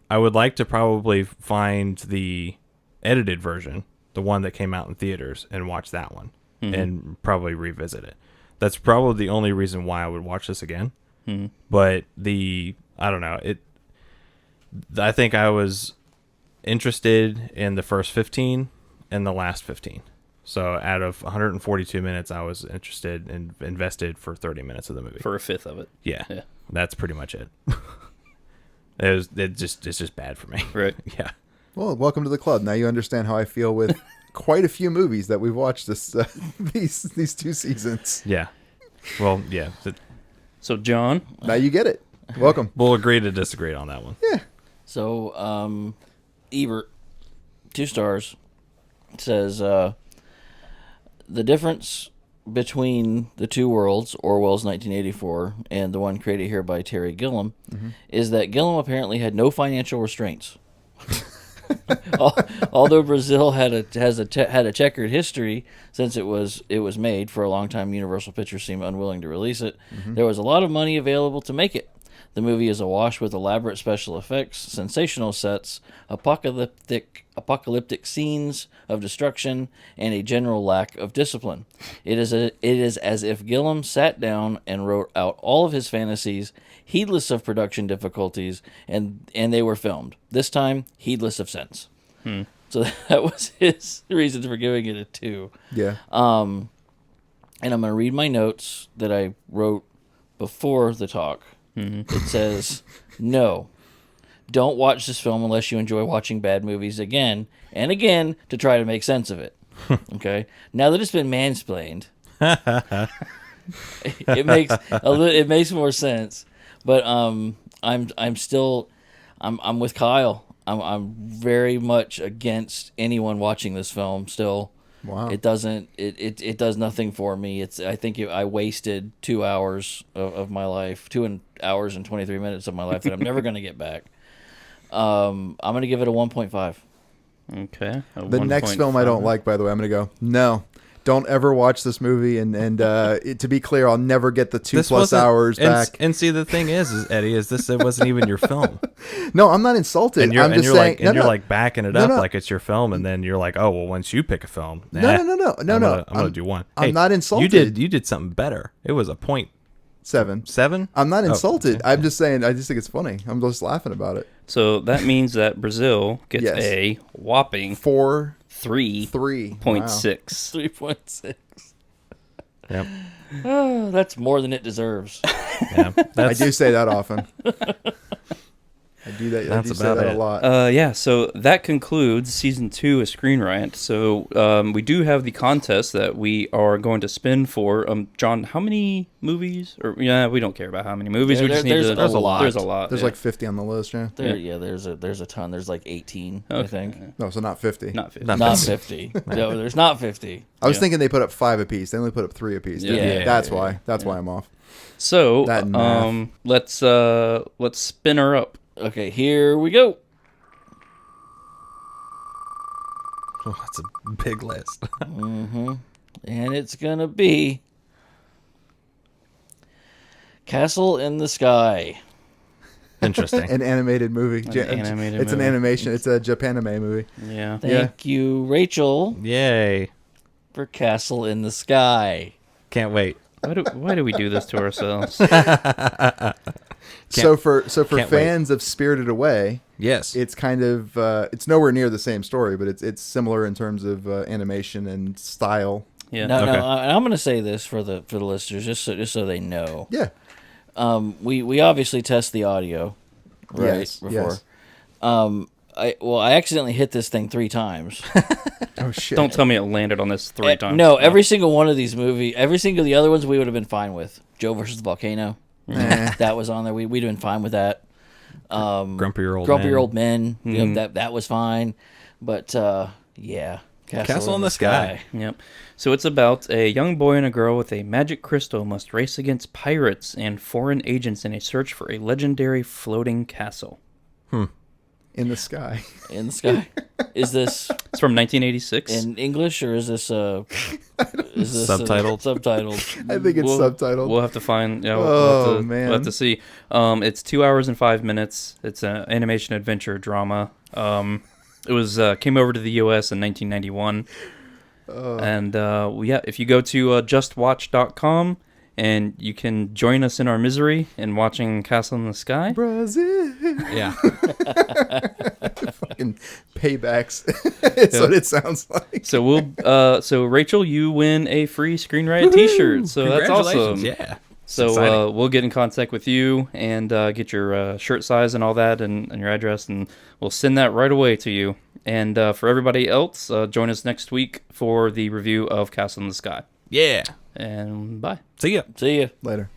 I would like to probably find the edited version, the one that came out in theaters, and watch that one and probably revisit it. That's probably the only reason why I would watch this again. But I don't know. I think I was interested in the first 15 and the last 15. So out of 142 minutes, I was interested and invested for 30 minutes of the movie. For a fifth of it. Yeah. Yeah. That's pretty much it. It's just bad for me. Right. Yeah. Well, welcome to the club. Now you understand how I feel with quite a few movies that we've watched these 2 seasons. Yeah. Well, yeah. So, John, Now you get it. Welcome. We'll agree to disagree on that one. Yeah. So, Ebert, 2 stars, says the difference between the two worlds, Orwell's 1984 and the one created here by Terry Gilliam, is that Gilliam apparently had no financial restraints. Although Brazil had a checkered history since it was made, for a long time Universal Pictures seemed unwilling to release it. There was a lot of money available to make it. The movie is awash with elaborate special effects, sensational sets, apocalyptic scenes of destruction, and a general lack of discipline. It is as if Gilliam sat down and wrote out all of his fantasies, heedless of production difficulties, and they were filmed. This time, heedless of sense. So that was his reason for giving it a 2. Yeah. And I'm going to read my notes that I wrote before the talk. It says, no, don't watch this film unless you enjoy watching bad movies again and again to try to make sense of it. Okay? Now that it's been mansplained, it makes more sense. But I'm with Kyle. I'm very much against anyone watching this film still. Wow. It does nothing for me. I think I wasted 2 hours of my life, 2 hours and 23 minutes of my life that I'm never going to get back. I'm going to give it a 1.5. okay. The next film I don't like, by the way, I'm going to go, no, don't ever watch this movie. And to be clear, I'll never get the 2+ hours back. And see, the thing is Eddie, it wasn't even your film. No, I'm not insulted. And you're, I'm and just you're saying, like, you're like backing it up No. like it's your film, and then you're like, oh well, once you pick a film, No. I'm gonna do 1. I'm Hey, not insulted. You did something better. It was a point 7. 7? I'm not Oh, insulted. okay. I'm just saying. I just think it's funny. I'm just laughing about it. So that means that Brazil gets Yes. a whopping 4, 3.6. 3. Wow. 3.6. Yep. Oh, that's more than it deserves. Yeah. I That's, do say that often. I do that. I That's do say about that it. a lot. Yeah, so that concludes season 2 of Screen Riot. So we do have the contest that we are going to spin for. John, how many movies? Or yeah, we don't care about how many movies. Yeah, we just need there's to. a lot. There's a lot. There's yeah. like 50 on the list. Yeah. There's a ton. There's like 18, I Okay. think. No, so not 50. Not 50. Not 50. No, there's not 50. I was Yeah. thinking they put up 5 apiece. They only put up 3 apiece. Yeah. Yeah. That's why. That's why I'm off. So That math. let's spin her up. Okay, here we go. oh, that's a big list. And it's gonna be Castle in the Sky. Interesting. An animated movie. animated It's an movie. animation. It's a Japanime movie. Yeah. Thank you, Rachel, Yay. for Castle in the Sky. Can't wait. Why do we do this to ourselves? So for can't wait. fans of Spirited Away, Yes. it's kind of it's nowhere near the same story, but it's similar in terms of animation and style. Yeah. No, Okay. I'm going to say this for the listeners, just so they know. Yeah. We obviously test the audio, right? Yes, Before. yes. I accidentally hit this thing 3 times. Oh shit. Don't tell me it landed on this 3 times. No, every single one of these every single the other ones we would have been fine with. Joe versus the Volcano, Eh. that was on there. We'd have been fine with that. Grumpier Old Grumpy Men. Old Men, you know, that was fine. But yeah, Castle in the Sky. Yep. So it's about a young boy and a girl with a magic crystal must race against pirates and foreign agents in a search for a legendary floating castle. In the sky. in the sky. Is this It's from 1986. in English or is this Subtitled? Subtitled. I think it's subtitled. We'll have to find. Yeah, Oh, man. We'll have to see. It's 2 hours and 5 minutes. It's an animation adventure drama. It was came over to the U.S. in 1991. And yeah, if you go to justwatch.com and you can join us in our misery in watching Castle in the Sky. Brazil. Yeah. Fucking paybacks. That's what it sounds like. So so Rachel, you win a free Screen Riot T-shirt. So that's awesome. Yeah. So exciting. we'll get in contact with you and get your shirt size and all that and your address, and we'll send that right away to you. And for everybody else, join us next week for the review of Castle in the Sky. Yeah. And bye. See ya. See ya. Later.